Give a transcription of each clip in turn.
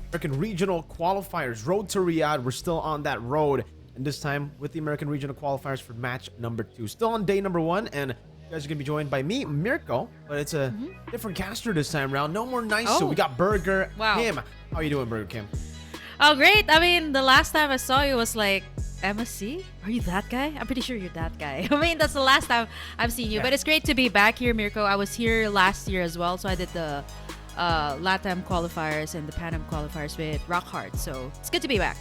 American Regional Qualifiers, road to Riyadh. We're still on that road, and this time with the American Regional Qualifiers for match number 2. Still on day number 1, and you guys are gonna be joined by me, Mirko, but it's a different caster this time around. No more nice. So we got Burger Kim. How are you doing, Burger Kim? Oh, great. I mean, the last time I saw you was like, MSC? Are you that guy? I'm pretty sure you're that guy. I mean, that's the last time I've seen you. But it's great to be back here, Mirko. I was here last year as well, so I did the LATAM qualifiers and the Pan Am qualifiers with Rockhard. So it's good to be back.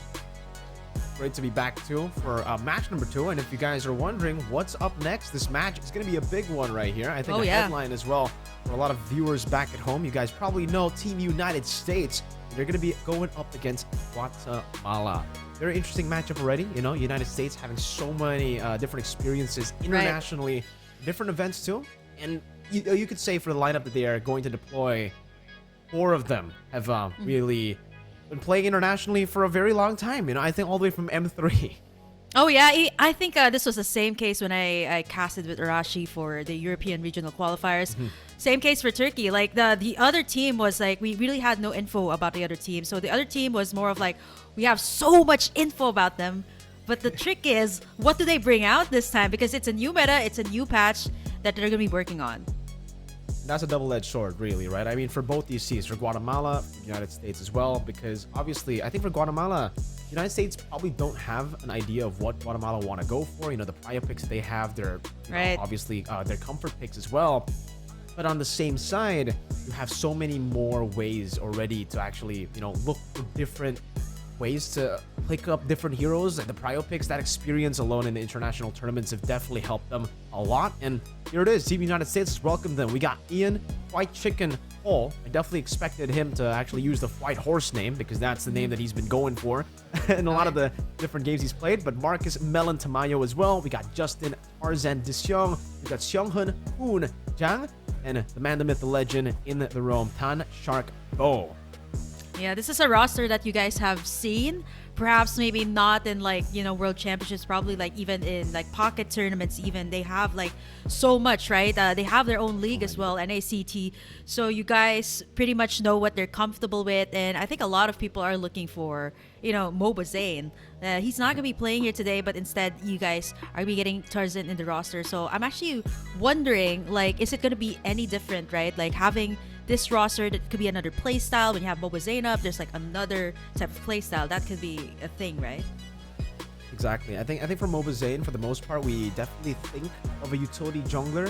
Great to be back too for match number 2. And if you guys are wondering what's up next, this match is going to be a big one right here. I think headline as well for a lot of viewers back at home. You guys probably know Team United States. They're going to be going up against Guatemala. Very interesting matchup already. You know, United States having so many different experiences internationally, different events too. And you could say for the lineup that they are going to deploy, 4 of them have really been playing internationally for a very long time. You know, I think all the way from M3. Oh yeah, I think this was the same case when I casted with Arashi for the European Regional Qualifiers. Same case for Turkey. Like the other team was like, we really had no info about the other team. So the other team was more of like, we have so much info about them. But the trick is, what do they bring out this time? Because it's a new meta, it's a new patch that they're going to be working on. That's a double-edged sword, really, right? I mean, for both these teams, for Guatemala, for the United States as well, because obviously, I think for Guatemala, the United States probably don't have an idea of what Guatemala want to go for. You know, the prior picks they have, they're obviously their comfort picks as well. But on the same side, you have so many more ways already to actually, you know, look for different ways to pick up different heroes. Like the prio picks, that experience alone in the international tournaments have definitely helped them a lot. And here it is, Team United States has welcomed them. We got Ian White Chicken Hall. I definitely expected him to actually use the White Horse name, because that's the name that he's been going for in a lot of the different games he's played. But Marcus Melon Tamayo as well. We got Justin Tarzan Disyong. We got Xianghun Hoon Jiang. And the man, the myth, the legend in the realm, Tan Shark Bo. Yeah, this is a roster that you guys have seen. Perhaps maybe not in like, you know, world championships, probably like even in like pocket tournaments even. They have like so much, right? They have their own league as well, NACT. So you guys pretty much know what they're comfortable with. And I think a lot of people are looking for, you know, Moba Zane. He's not going to be playing here today, but instead you guys are going to be getting Tarzan in the roster. So I'm actually wondering, like, is it going to be any different, right? Like having this roster, that could be another playstyle. When you have Moba Zane up, there's like another type of playstyle. That could be a thing, right? Exactly. I think for Moba Zane, for the most part, we definitely think of a utility jungler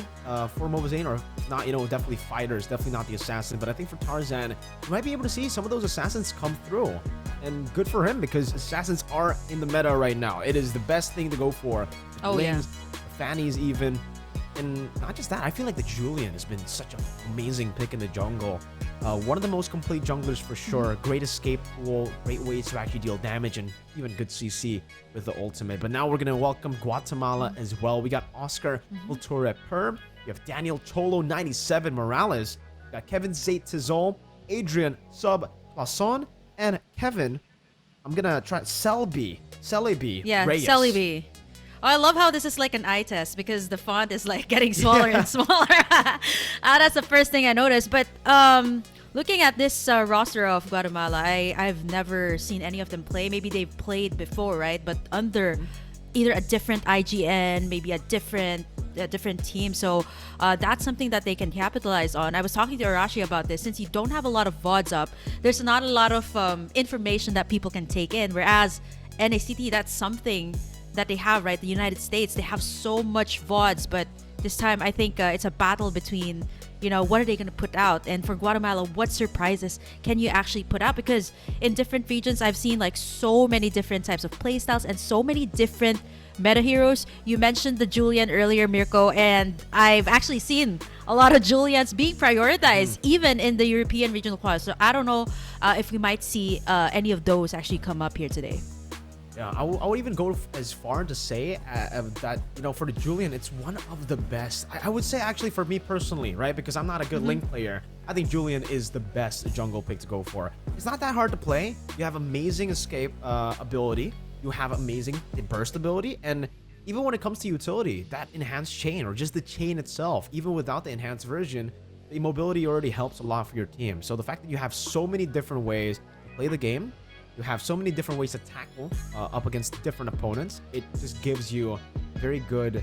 for Moba Zane, or not, you know, definitely fighters, definitely not the assassin. But I think for Tarzan, you might be able to see some of those assassins come through. And good for him, because assassins are in the meta right now. It is the best thing to go for. Oh, yeah. The Fannies even. And not just that, I feel like the Julian has been such an amazing pick in the jungle. One of the most complete junglers for sure. Great escape pool, great ways to actually deal damage, and even good CC with the ultimate. But now we're going to welcome Guatemala as well. We got Oscar Ulture Perb. We have Daniel Cholo 97 Morales. We got Kevin Zate Tizol, Adrian Sub Plason, and Kevin, I'm going to try Celebi Reyes. Celebi. Oh, I love how this is like an eye test, because the font is like getting smaller and smaller. That's the first thing I noticed. But looking at this roster of Guatemala, I've never seen any of them play. Maybe they've played before, right? But under either a different IGN, maybe a different team. So that's something that they can capitalize on. I was talking to Arashi about this. Since you don't have a lot of VODs up, there's not a lot of information that people can take in. Whereas NACT, that's something that they have, right? The United States, they have so much VODs, but this time I think it's a battle between, you know, what are they going to put out? And for Guatemala, what surprises can you actually put out? Because in different regions, I've seen like so many different types of playstyles and so many different meta heroes. You mentioned the Julian earlier, Mirko, and I've actually seen a lot of Julians being prioritized even in the European regional qualifiers. So I don't know if we might see any of those actually come up here today. Yeah, I would even go as far to say that, you know, for the Julian, it's one of the best. I would say, actually, for me personally, right? Because I'm not a good Link player. I think Julian is the best jungle pick to go for. It's not that hard to play. You have amazing escape ability. You have amazing burst ability. And even when it comes to utility, that enhanced chain, or just the chain itself, even without the enhanced version, the mobility already helps a lot for your team. So the fact that you have so many different ways play the game. You have so many different ways to tackle up against different opponents. It just gives you a very good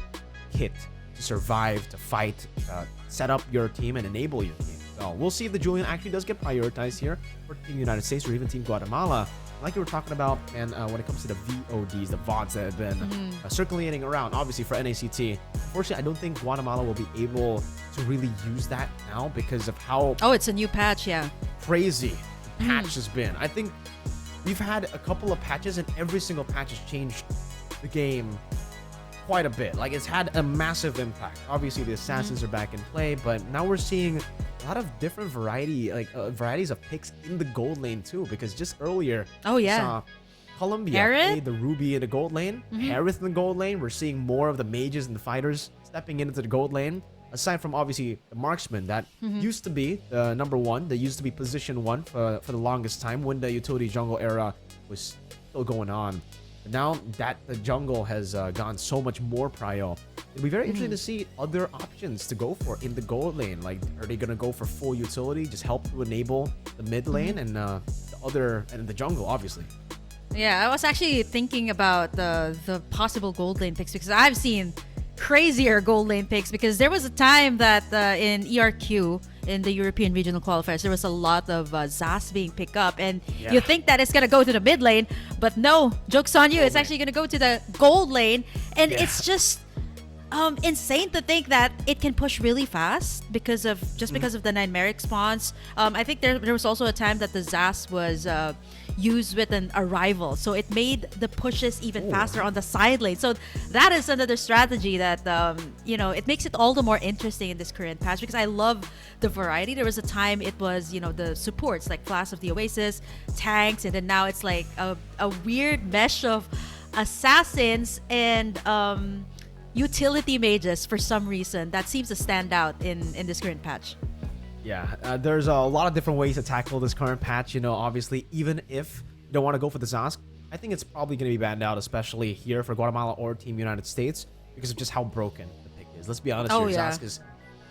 kit to survive, to fight, set up your team, and enable your team. So we'll see if the Julian actually does get prioritized here for Team United States or even Team Guatemala. Like you were talking about, and when it comes to the VODs, the VODs that have been circulating around, obviously for NACT, unfortunately, I don't think Guatemala will be able to really use that now because of how it's a new patch, yeah. crazy the patch has been. I think we've had a couple of patches, and every single patch has changed the game quite a bit. Like, it's had a massive impact. Obviously, the assassins are back in play, but now we're seeing a lot of different varieties of picks in the gold lane too. Because just earlier, we saw Colombia play the Ruby in the gold lane, Harith in the gold lane. We're seeing more of the mages and the fighters stepping into the gold lane. Aside from obviously the marksman that used to be the number one, that used to be position one for the longest time when the utility jungle era was still going on. But now that the jungle has gone so much more prio, it'll be very interesting to see other options to go for in the gold lane. Like, are they gonna go for full utility, just help to enable the mid lane and the other and the jungle, obviously? Yeah, I was actually thinking about the possible gold lane picks because I've seen crazier gold lane picks, because there was a time that in ERQ, in the European Regional Qualifiers, there was a lot of Zas being picked up, and you think that it's gonna go to the mid lane, but no, joke's on you, it's actually gonna go to the gold lane, and it's just insane to think that it can push really fast because of the 9 Merrick spawns. I think there was also a time that the Zas was used with an arrival, so it made the pushes even faster on the side lane. So that is another strategy that it makes it all the more interesting in this current patch, because I love the variety. There was a time it was the supports like Flash of the Oasis, tanks, and then now it's like a weird mesh of assassins and utility mages for some reason that seems to stand out in this current patch. Yeah, there's a lot of different ways to tackle this current patch. Obviously, even if you don't want to go for the Zask, I think it's probably going to be banned out, especially here for Guatemala or Team United States, because of just how broken the pick is. Let's be honest here, Zask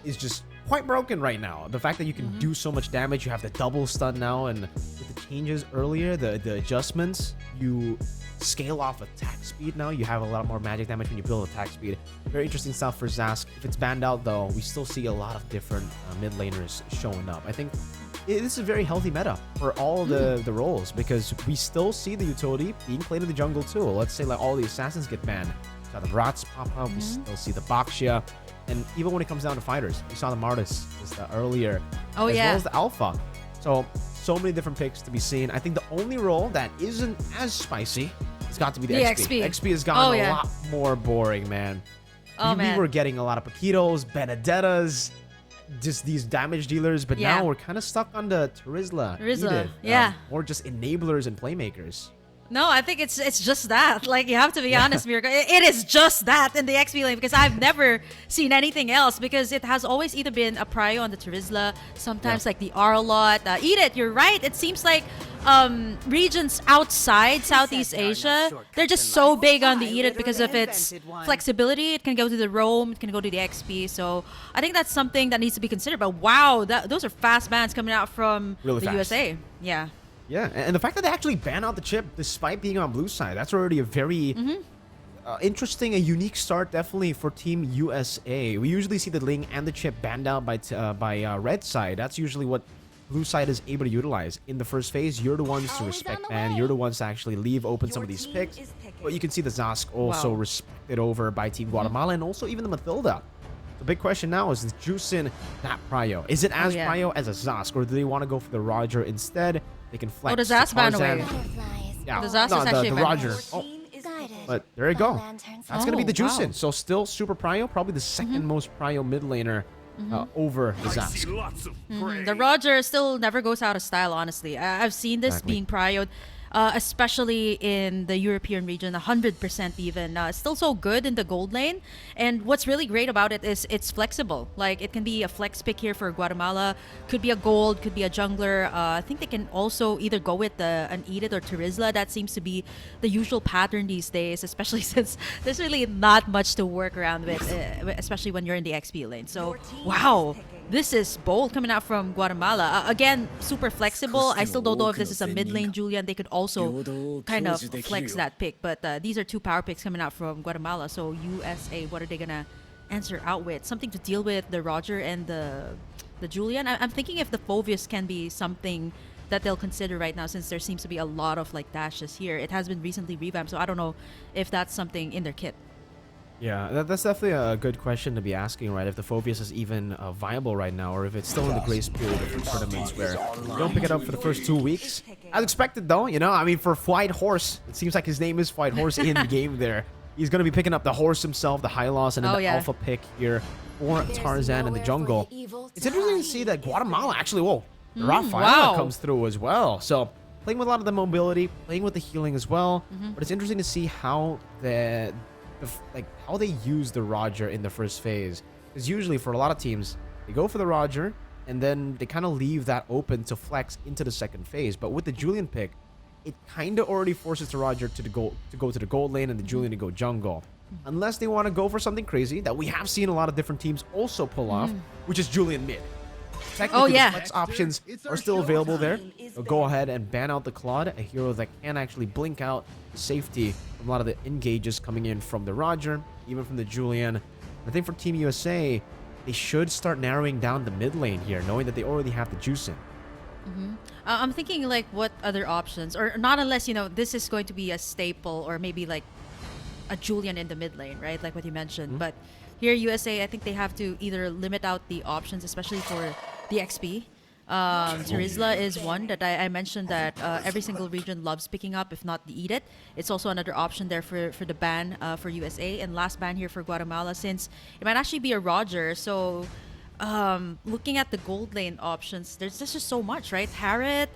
is just quite broken right now. The fact that you can do so much damage, you have the double stun now, and with the changes earlier, the adjustments, you scale off attack speed now. You have a lot more magic damage when you build attack speed. Very interesting stuff for Zask. If it's banned out though, we still see a lot of different mid laners showing up. I think this is a very healthy meta for all the roles, because we still see the utility being played in the jungle too. Let's say like all the assassins get banned. We saw the Brats pop up, we still see the Baxia, and even when it comes down to fighters, we saw the Martis earlier, as well as the Alpha. So many different picks to be seen. I think the only role that isn't as spicy has got to be the XP. XP has gotten a lot more boring, man. We were getting a lot of Paquitos, Benedettas, just these damage dealers, but now we're kind of stuck on the Terizla, or just enablers and playmakers. No, I think it's just that. Like, you have to be honest, Miracle. It is just that in the XP lane, because I've never seen anything else, because it has always either been a prio on the Terizla, sometimes like the Arlot. Edith, you're right. It seems like regions outside Southeast Asia, they're just so big on the Edith because of its flexibility. It can go to the roam, it can go to the XP. So I think that's something that needs to be considered. But wow, those are fast bans coming out from the USA. Yeah. Yeah, and the fact that they actually ban out the chip despite being on blue side, that's already a very interesting, a unique start definitely for Team USA. We usually see the Ling and the chip banned out by red side. That's usually what blue side is able to utilize. In the first phase, you're the ones to respect ban. You're the ones to actually leave open some of these picks. But you can see the Zask also respected over by Team Guatemala and also even the Mathilda. The big question now is Juicin that prio? Is it as prio as a Zask, or do they want to go for the Roger instead? They can flex. The Zask ban away. Yeah, the Zask is actually the Roger. But there you go. That's gonna be the Juicin. So still super prio, probably the second most prio mid laner over the Zask. The Roger still never goes out of style, honestly. I've seen this being prioed, especially in the European region, 100% even. It's still so good in the gold lane. And what's really great about it is it's flexible. Like, it can be a flex pick here for Guatemala. Could be a gold, could be a jungler. I think they can also either go with an Edith or Terizla. That seems to be the usual pattern these days, especially since there's really not much to work around with, especially when you're in the XP lane. So, wow. this is bold coming out from Guatemala. Again, super flexible. I still don't know if this is a mid lane Julian. They could also kind of flex that pick. But these are two power picks coming out from Guatemala. So USA, what are they going to answer out with? Something to deal with the Roger and the Julian. I'm thinking if the Phoveus can be something that they'll consider right now, since there seems to be a lot of like dashes here. It has been recently revamped, so I don't know if that's something in their kit. Yeah, that's definitely a good question to be asking, right? If the Phoveus is even viable right now, or if it's still in the grace period of tournaments where you don't pick it up for the first 2 weeks. As expected, though, you know, I mean, for White Horse, it seems like his name is White Horse in the game there. He's going to be picking up the horse himself, the high loss, and then the alpha pick here for Tarzan in the jungle. It's interesting to see that Guatemala actually, Rafaela comes through as well. So playing with a lot of the mobility, playing with the healing as well. But it's interesting to see how how they use the Roger in the first phase. Because usually for a lot of teams, they go for the Roger and then they kind of leave that open to flex into the second phase. But with the Julian pick, it kind of already forces the Roger to go to the gold lane and the Julian to go jungle. Unless they want to go for something crazy that we have seen a lot of different teams also pull off, which is Julian mid. Technically, the flex options are still available there. So go ahead and ban out the Claude, a hero that can actually blink out safety from a lot of the engages coming in from the Roger, even from the Julian. I think for Team USA, they should start narrowing down the mid lane here, knowing that they already have the juice in. I'm thinking like what other options, or not unless, you know, this is going to be a staple, or maybe like a Julian in the mid lane, right? Like what you mentioned. But here, USA, I think they have to either limit out the options, especially for the XP. Terizla is one that I mentioned that every single region loves picking up, if not the Eat It. It's also another option there for the ban for USA. And last ban here for Guatemala, since it might actually be a Roger. So looking at the gold lane options, there's just so much, right? Harriet,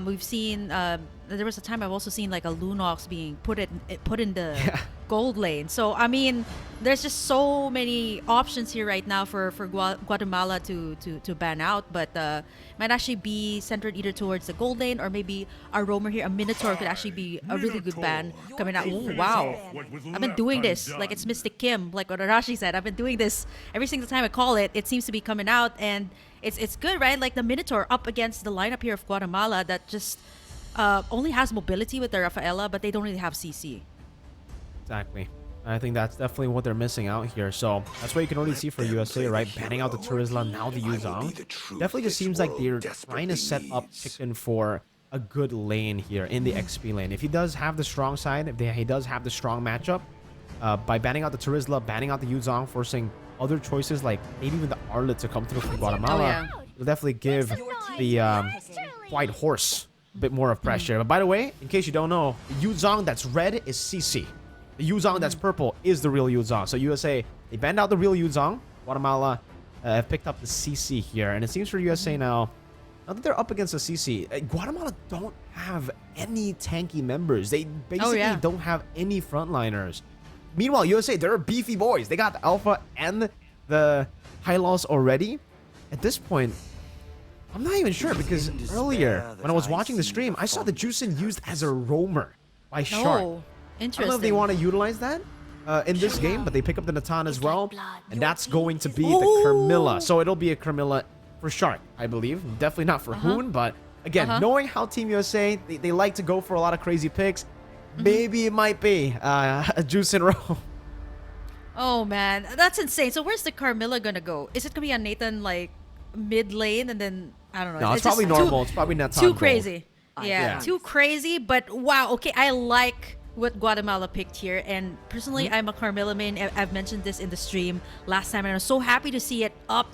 we've seen, there was a time I've also seen like a Lunox being put in the gold lane. So I mean, there's just so many options here right now for Guatemala to ban out, but might actually be centered either towards the gold lane, or maybe a roamer here, a Minotaur could actually be a really good ban coming out. Oh wow, I've been doing this like it's Mystic Kim, like what Arashi said. I've been doing this every single time I call it. It seems to be coming out, and it's good, right? Like the Minotaur up against the lineup here of Guatemala that just only has mobility with the Rafaela, but they don't really have CC. Exactly. I think that's definitely what they're missing out here. So that's what you can already see for USA, right? Banning out the Terizla, now the Yuzong. Definitely just seems like they're trying to set up Chicken for a good lane here in the XP lane. If he does have the strong side, if he does have the strong matchup, by banning out the Terizla, banning out the Yuzong, forcing other choices like maybe even the Arlet to come through from Guatemala, will definitely give the White Horse a bit more of pressure. But by the way, in case you don't know, the Yuzong that's red is CC. The Yuzong that's purple is the real Yuzong. So USA, they banned out the real Yuzong. Guatemala have picked up the CC here. And it seems for USA now that they're up against the CC, Guatemala don't have any tanky members. They basically don't have any frontliners. Meanwhile, USA, they're beefy boys. They got the Alpha and the High Loss already. At this point, I'm not even sure, because earlier when I was watching the stream, I saw the Juicin used as a roamer by Shark. Interesting. I don't know if they want to utilize that in this game, but they pick up the Natan as well, and that's going to be the Carmilla. So it'll be a Carmilla for Shark, I believe. Definitely not for Hoon, but again, knowing how Team USA, they like to go for a lot of crazy picks, maybe it might be a Juice in row. Oh man, that's insane. So where's the Carmilla gonna go? Is it gonna be a Nathan like mid lane, and then I don't know? No, it's probably normal. It's probably Natan. Too crazy. Yeah, too crazy. But wow, okay, I like what Guatemala picked here, and personally I'm a Carmilla main. I've mentioned this in the stream last time, and I'm so happy to see it up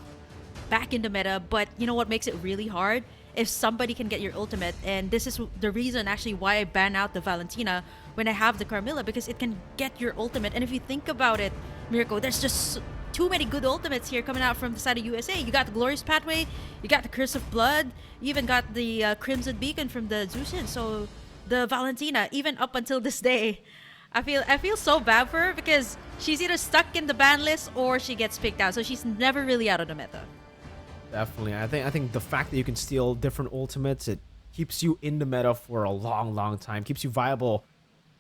back in the meta. But you know what makes it really hard? If somebody can get your ultimate, and this is the reason actually why I ban out the Valentina when I have the Carmilla, because it can get your ultimate. And if you think about it, Miracle, there's just too many good ultimates here coming out from the side of USA. You got the Glorious Pathway, you got the Curse of Blood, you even got the Crimson Beacon from the Zushin. So the Valentina, even up until this day, I feel so bad for her, because she's either stuck in the ban list or she gets picked out. So she's never really out of the meta. Definitely. I think the fact that you can steal different ultimates, it keeps you in the meta for a long time, keeps you viable,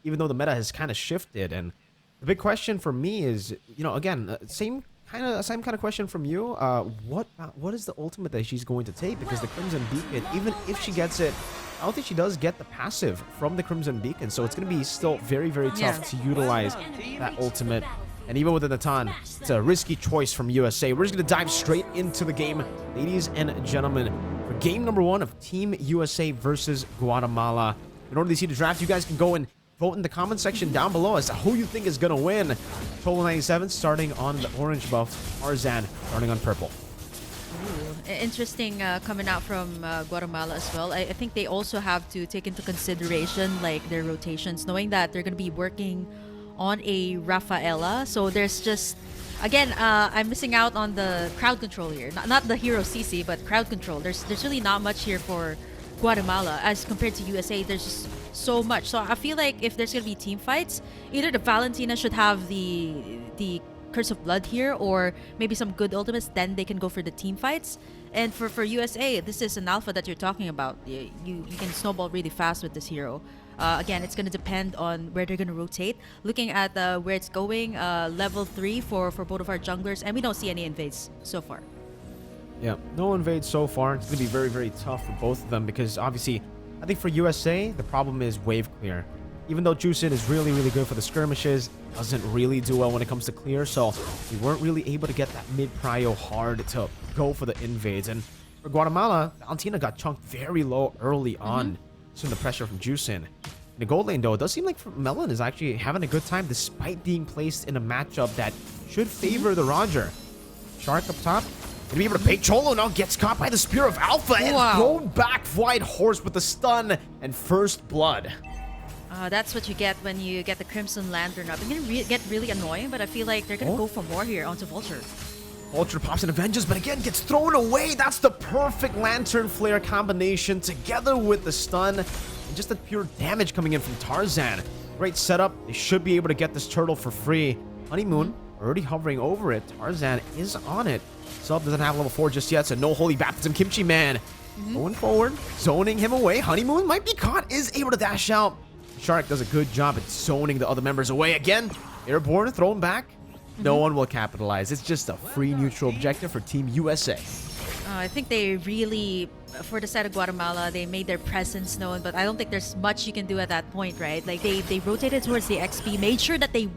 even though the meta has kind of shifted. And the big question for me is, you know, again, same same kind of question from you. What is the ultimate that she's going to take? Because the Crimson Beacon, even if she gets it, I don't think she does get the passive from the Crimson Beacon. So it's going to be still very, very tough to utilize that ultimate. And even within the ton, it's a risky choice from USA. We're just going to dive straight into the game, ladies and gentlemen, for game number 1 of Team USA versus Guatemala. In order to see the draft, you guys can go and vote in the comment section down below as to who you think is going to win. Total 97 starting on the orange buff, Tarzan starting on purple. Ooh, interesting coming out from Guatemala as well. I think they also have to take into consideration like their rotations, knowing that they're going to be working on a Rafaela. So there's just, again, I'm missing out on the crowd control here. Not the hero CC, but crowd control. There's really not much here for Guatemala as compared to USA. There's just so much. So I feel like if there's going to be team fights, either the Valentina should have the Curse of Blood here, or maybe some good ultimates, then they can go for the team fights. And for USA, this is an alpha that you're talking about. You can snowball really fast with this hero. Again, it's going to depend on where they're going to rotate. Looking at where it's going, level 3 for both of our junglers, and we don't see any invades so far. Yeah, no invades so far. It's going to be very, very tough for both of them because obviously, I think for USA, the problem is wave clear. Even though Juicin is really, really good for the skirmishes, doesn't really do well when it comes to clear, so we weren't really able to get that mid-prio hard to go for the invades. And for Guatemala, Valentina got chunked very low early on, so the pressure from Juicin. In the gold lane, though, it does seem like Melon is actually having a good time despite being placed in a matchup that should favor the Roger. Shark up top. Gonna be able to pay Cholo now, gets caught by the Spear of Alpha and go back White Horse with the stun and first blood. That's what you get when you get the Crimson Lantern up. It's going to get really annoying, but I feel like they're going to go for more here onto Vulture. Vulture pops and avenges, but again gets thrown away. That's the perfect Lantern Flare combination together with the stun. And just the pure damage coming in from Tarzan. Great setup. They should be able to get this turtle for free. Honeymoon already hovering over it. Tarzan is on it. Sub doesn't have level 4 just yet, so no Holy Baptism. Kimchi Man going forward, zoning him away. Honeymoon might be caught, is able to dash out. Shark does a good job at zoning the other members away. Again, airborne, thrown back. No one will capitalize. It's just a free neutral objective for Team USA. I think they really, for the side of Guatemala, they made their presence known, but I don't think there's much you can do at that point, right? Like they rotated towards the XP, made sure that they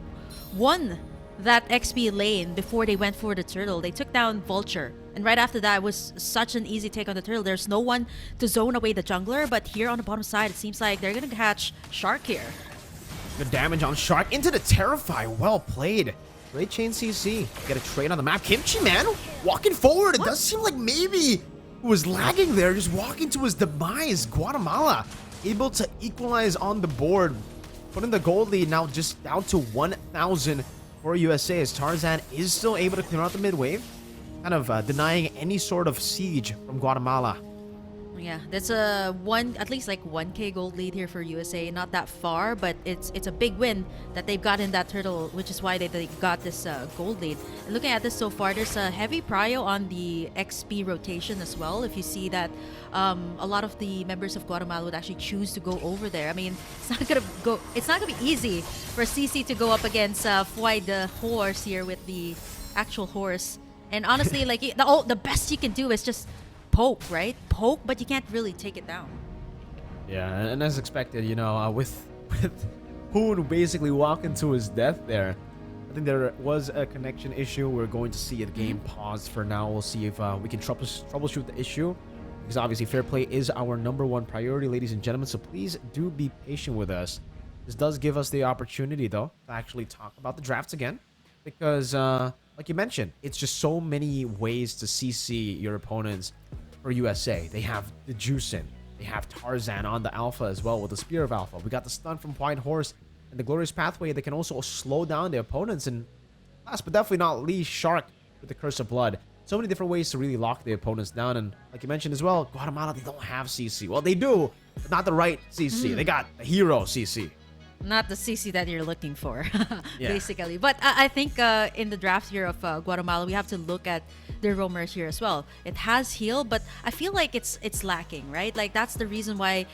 won that XP lane before they went for the turtle. They took down Vulture, and right after that, it was such an easy take on the turtle. There's no one to zone away the jungler, but here on the bottom side, it seems like they're gonna catch Shark here. Good damage on Shark into the Terrify. Well played. Great chain CC. Get a trade on the map. Kimchi Man walking forward. It does seem like maybe he was lagging there, just walking to his demise. Guatemala able to equalize on the board, putting the gold lead now just down to 1,000 for USA, as Tarzan is still able to clear out the mid wave, kind of denying any sort of siege from Guatemala. Yeah, that's at least like 1k gold lead here for USA. Not that far, but it's a big win that they've gotten that turtle, which is why they got this gold lead. And looking at this so far, there's a heavy prio on the XP rotation as well. If you see that, a lot of the members of Guatemala would actually choose to go over there. I mean, it's not gonna be easy for CC to go up against Fuai the horse here with the actual horse. And honestly, like the best you can do is just poke, right? Poke, but you can't really take it down. Yeah, and as expected, you know, with Hoon basically walking to his death there, I think there was a connection issue. We're going to see a game pause for now. We'll see if we can troubleshoot the issue, because obviously fair play is our #1 priority, ladies and gentlemen, so please do be patient with us. This does give us the opportunity, though, to actually talk about the drafts again, because like you mentioned, it's just so many ways to CC your opponents. For USA, they have the Juicin, they have Tarzan on the Alpha as well with the Spear of Alpha. We got the stun from White Horse and the Glorious Pathway that can also slow down the opponents. And last but definitely not least, Shark with the Curse of Blood. So many different ways to really lock the opponents down. And like you mentioned as well, Guatemala, they don't have CC. Well, they do, but not the right CC. They got the hero CC. Not the CC that you're looking for, Yeah. basically. But I think in the draft here of Guatemala, we have to look at their roamers here as well. It has heal, but I feel like it's lacking, right? Like that's the reason why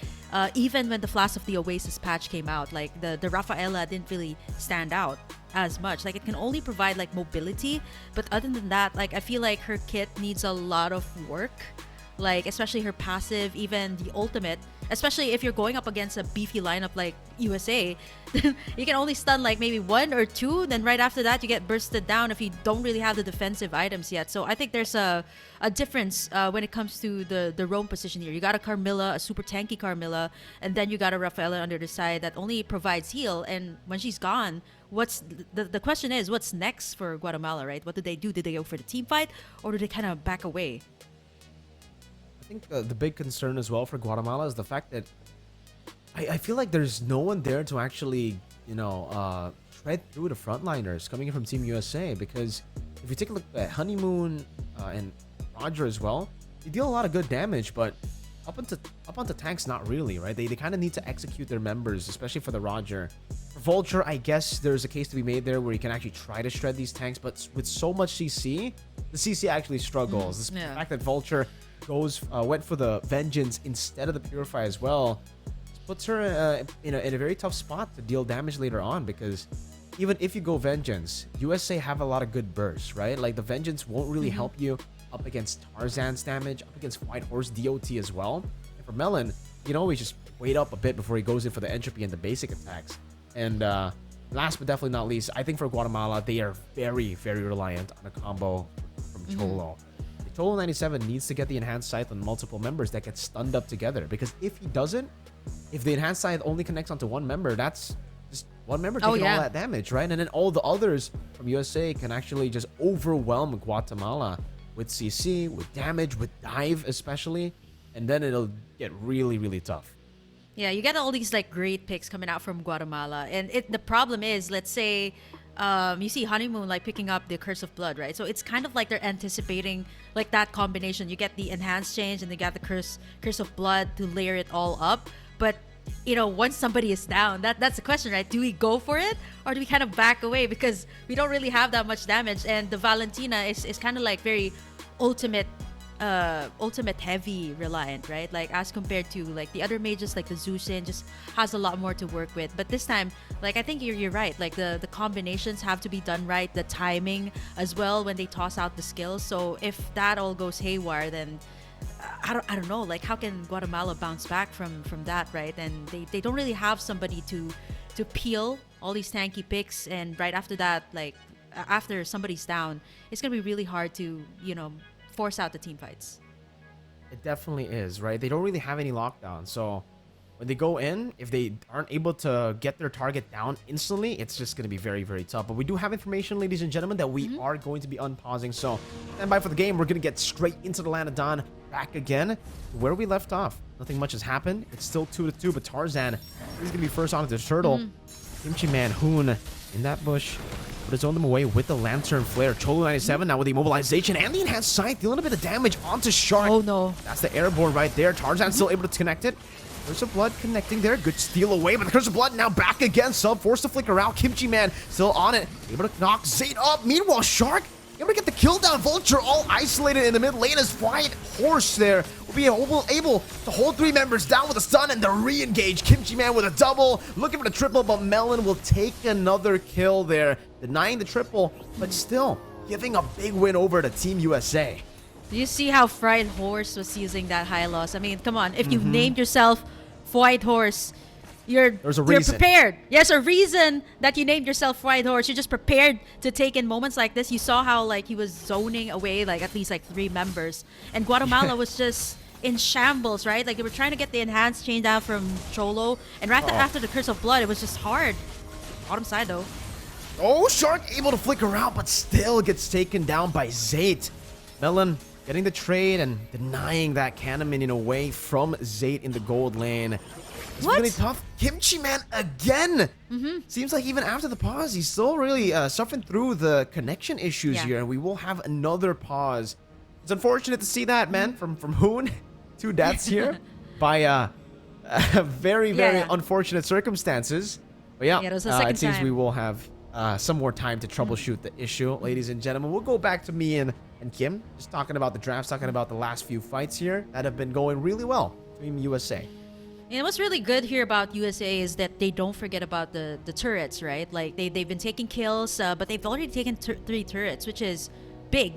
even when the Flash of the Oasis patch came out, like the Rafaela didn't really stand out as much. Like it can only provide like mobility, but other than that, like I feel like her kit needs a lot of work. Like especially her passive, even the ultimate, especially if you're going up against a beefy lineup like USA, then you can only stun like maybe 1 or 2, then right after that you get bursted down if you don't really have the defensive items yet. So I think there's a difference when it comes to the roam position here. You got a Carmilla, a super tanky Carmilla, and then you got a Rafaela under the side that only provides heal, and when she's gone, what's the question is, what's next for Guatemala, right? What do they do? Did they go for the team fight, or do they kind of back away? I think the big concern as well for Guatemala is the fact that I feel like there's no one there to actually, tread through the frontliners coming in from Team USA. Because if you take a look at Honeymoon and Roger as well, they deal a lot of good damage, but up onto tanks, not really, right? They kind of need to execute their members, especially for the Roger. For Vulture, I guess there's a case to be made there where you can actually try to shred these tanks, but with so much CC, the CC actually struggles. The fact that Vulture went for the Vengeance instead of the Purify as well puts her in a very tough spot to deal damage later on, because even if you go Vengeance, USA have a lot of good bursts, right? Like the Vengeance won't really help you up against Tarzan's damage, up against White Horse DOT as well. And for Melon, you can always just wait up a bit before he goes in for the entropy and the basic attacks. And last but definitely not least, I think for Guatemala, they are very, very reliant on a combo from Cholo. Cholo 97 needs to get the enhanced scythe on multiple members that get stunned up together, because if he doesn't, if the enhanced scythe only connects onto one member, that's just one member taking all that damage, right? And then all the others from USA can actually just overwhelm Guatemala with CC, with damage, with dive especially, and then it'll get really, really tough. Yeah, you get all these like great picks coming out from Guatemala, and the problem is, let's say you see Honeymoon like picking up the Curse of Blood, right? So it's kind of like they're anticipating like that combination. You get the enhanced change and they got the Curse of Blood to layer it all up. But once somebody is down, that's the question, right? Do we go for it, or do we kind of back away, because we don't really have that much damage, and the Valentina is kind of like very ultimate heavy reliant, right? Like as compared to like the other mages, like the Zusin just has a lot more to work with. But this time, like I think you're right, like the combinations have to be done right, the timing as well when they toss out the skills. So if that all goes haywire, then I don't know, like how can Guatemala bounce back from that, right? And they don't really have somebody to peel all these tanky picks, and right after that, like after somebody's down, it's gonna be really hard to force out the team fights. It definitely is, right? They don't really have any lockdown, so when they go in, if they aren't able to get their target down instantly, it's just going to be very, very tough. But we do have information, ladies and gentlemen, that we are going to be unpausing. So stand by for the game. We're going to get straight into the land of Dawn, back again where we left off. Nothing much has happened. It's still 2-2, but Tarzan, he's going to be first onto the turtle. Kimchi Man, Hoon in that bush. But it's on them away with the Lantern Flare. Cholo 97 now with the immobilization and the enhanced sight, dealing a bit of damage onto Shark. Oh no. That's the airborne right there. Tarzan still able to connect it. Curse of Blood connecting there. Good steal away, but the Curse of Blood now back again. Sub forced to flicker out. Kimchi Man still on it. Able to knock Zayt up. Meanwhile, Shark able to get the kill down. Vulture all isolated in the mid lane as White Horse there will be able to hold 3 members down with a stun and the re-engage. Kimchi Man with a double, looking for the triple, but Melon will take another kill there, denying the triple, but still giving a big win over to Team USA. Do you see how Fried Horse was using that high loss? I mean, come on, if you've named yourself White Horse, you're prepared. Yes, a reason that you named yourself White Horse. You're just prepared to take in moments like this. You saw how like he was zoning away like at least like 3 members, and Guatemala was just in shambles, right? Like they were trying to get the enhanced chain down from Cholo, and right after the Curse of Blood, it was just hard. Bottom side though. Oh, Shark able to flicker out, but still gets taken down by Zayt. Melon getting the trade and denying that cannon minion away from Zayt in the gold lane. It's really tough. Kimchi Man again. Seems like even after the pause, he's still really suffering through the connection issues here, and we will have another pause. It's unfortunate to see that, man, from Hoon. 2 deaths here by very, very unfortunate circumstances. But yeah, Yeah, it was the second it seems time. we will have some more time to troubleshoot the issue, ladies and gentlemen. We'll go back to me and Kim, just talking about the drafts, talking about the last few fights here that have been going really well between USA. And what's really good here about USA is that they don't forget about the turrets, right? Like they've been taking kills, but they've already taken 3 turrets, which is big.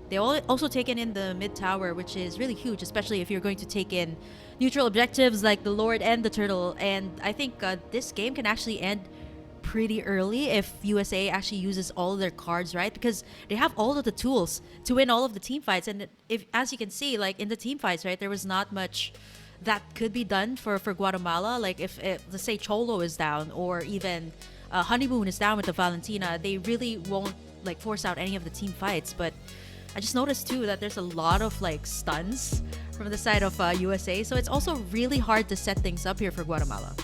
They also taken in the mid tower, which is really huge, especially if you're going to take in neutral objectives like the Lord and the Turtle. And I think this game can actually end pretty early if USA actually uses all of their cards, right? Because they have all of the tools to win all of the team fights. And if, as you can see, like in the team fights, right, there was not much that could be done for Guatemala. Like if let's say Cholo is down, or even Honeymoon is down with the Valentina, they really won't like force out any of the team fights. But I just noticed too that there's a lot of like stuns from the side of USA, so it's also really hard to set things up here for Guatemala.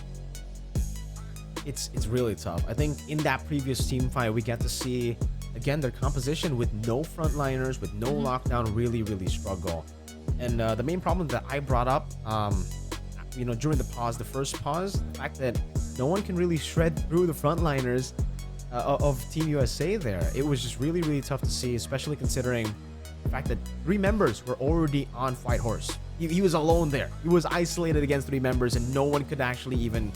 It's really tough. I think in that previous team fight, we get to see again their composition with no frontliners, with no lockdown, really struggle. And the main problem that I brought up, during the first pause, the fact that no one can really shred through the frontliners of Team USA there. It was just really tough to see, especially considering the fact that 3 members were already on White Horse. He was alone there. He was isolated against 3 members, and no one could actually even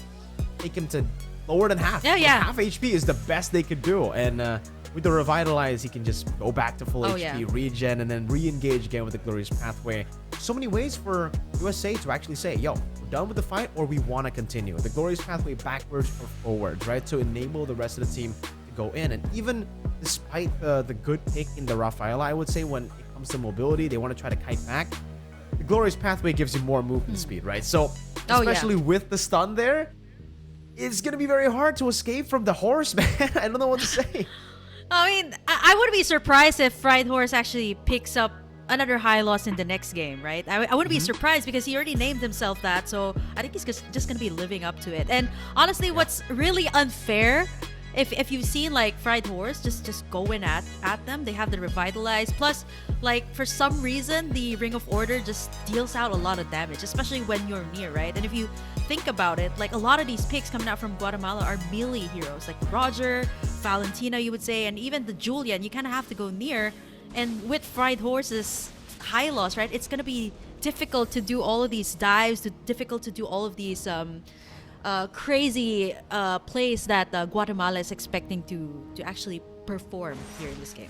take him to lower than half. Yeah. Half HP is the best they could do. And with the Revitalize, he can just go back to full HP, regen, and then re-engage again with the Glorious Pathway. So many ways for USA to actually say, yo, we're done with the fight, or we want to continue. The Glorious Pathway backwards or forwards, right? To enable the rest of the team to go in. And even despite the good pick in the Rafaela, I would say when it comes to mobility, they want to try to kite back. The Glorious Pathway gives you more movement speed, right? So especially with the stun there, it's going to be very hard to escape from the horse, man. I don't know what to say. I mean, I wouldn't be surprised if Fried Horse actually picks up another high loss in the next game, right? I wouldn't be surprised because he already named himself that, so I think he's just gonna be living up to it. And honestly, what's really unfair, if you've seen like Fried Horse just going at them, they have the Revitalize. Plus, like for some reason, the Ring of Order just deals out a lot of damage, especially when you're near, right? And if you think about it, like a lot of these picks coming out from Guatemala are melee heroes, like Roger, Valentina, you would say, and even the Julian. You kind of have to go near. And with Fried Horse's high loss, right, it's gonna be difficult to do all of these dives, difficult to do all of these crazy plays that Guatemala is expecting to actually perform here in this game.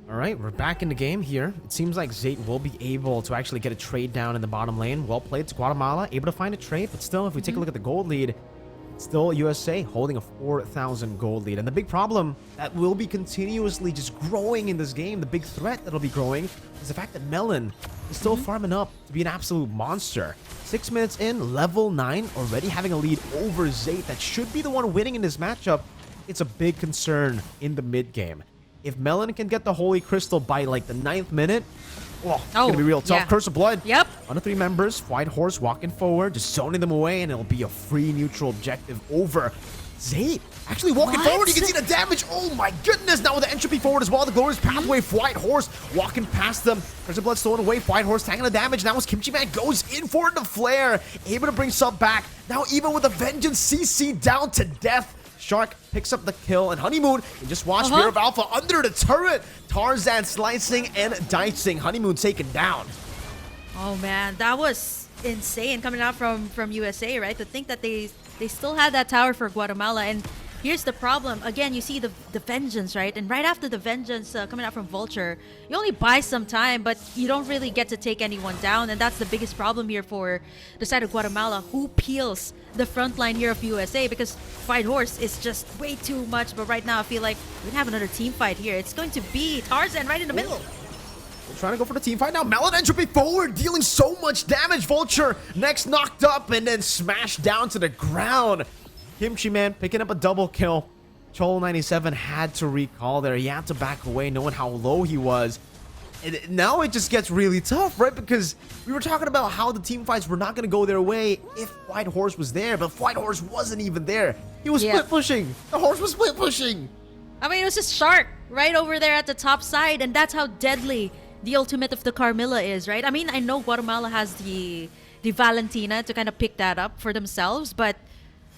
All right, we're back in the game here. It seems like Zayt will be able to actually get a trade down in the bottom lane. Well played to Guatemala, able to find a trade, but still, if we take a look at the gold lead, still USA holding a 4,000 gold lead. And the big problem that will be continuously just growing in this game, the big threat that'll be growing, is the fact that Melon is still farming up to be an absolute monster. 6 minutes in, level 9, already having a lead over Zayt that should be the one winning in this matchup. It's a big concern in the mid game. If Melon can get the Holy Crystal by like the 9th minute, it's gonna be real tough. Yeah. Curse of Blood. Yep. On the 3 members, White Horse walking forward, just zoning them away, and it'll be a free neutral objective over. Zayt actually walking forward. You can see the damage. Oh my goodness. Now with the entropy forward as well. The Glorious Pathway, White Horse walking past them. Curse of Blood stolen away. White Horse taking the damage. Now as Kimchi Man goes in for the flare, able to bring Sub back. Now even with the Vengeance CC down to death, Shark picks up the kill, and Honeymoon can just watch Fear of Alpha under the turret. Tarzan slicing and dicing. Honeymoon taken down. Oh man, that was insane coming out from USA, right? To think that they still had that tower for Guatemala. And here's the problem. Again, you see the Vengeance, right? And right after the Vengeance coming out from Vulture, you only buy some time, but you don't really get to take anyone down. And that's the biggest problem here for the side of Guatemala. Who peels the front line here of USA? Because Fight Horse is just way too much. But right now, I feel like we have another team fight here. It's going to be Tarzan right in the middle. They're trying to go for the team fight now. Melon entropy forward, dealing so much damage. Vulture next knocked up and then smashed down to the ground. Kimchi Man picking up a double kill. Cholo 97 had to recall there. He had to back away knowing how low he was. And now it just gets really tough, right? Because we were talking about how the team fights were not going to go their way if White Horse was there. But White Horse wasn't even there. He was split pushing. The horse was split pushing. I mean, it was just Shark right over there at the top side. And that's how deadly the ultimate of the Carmilla is, right? I mean, I know Guatemala has the Valentina to kind of pick that up for themselves. But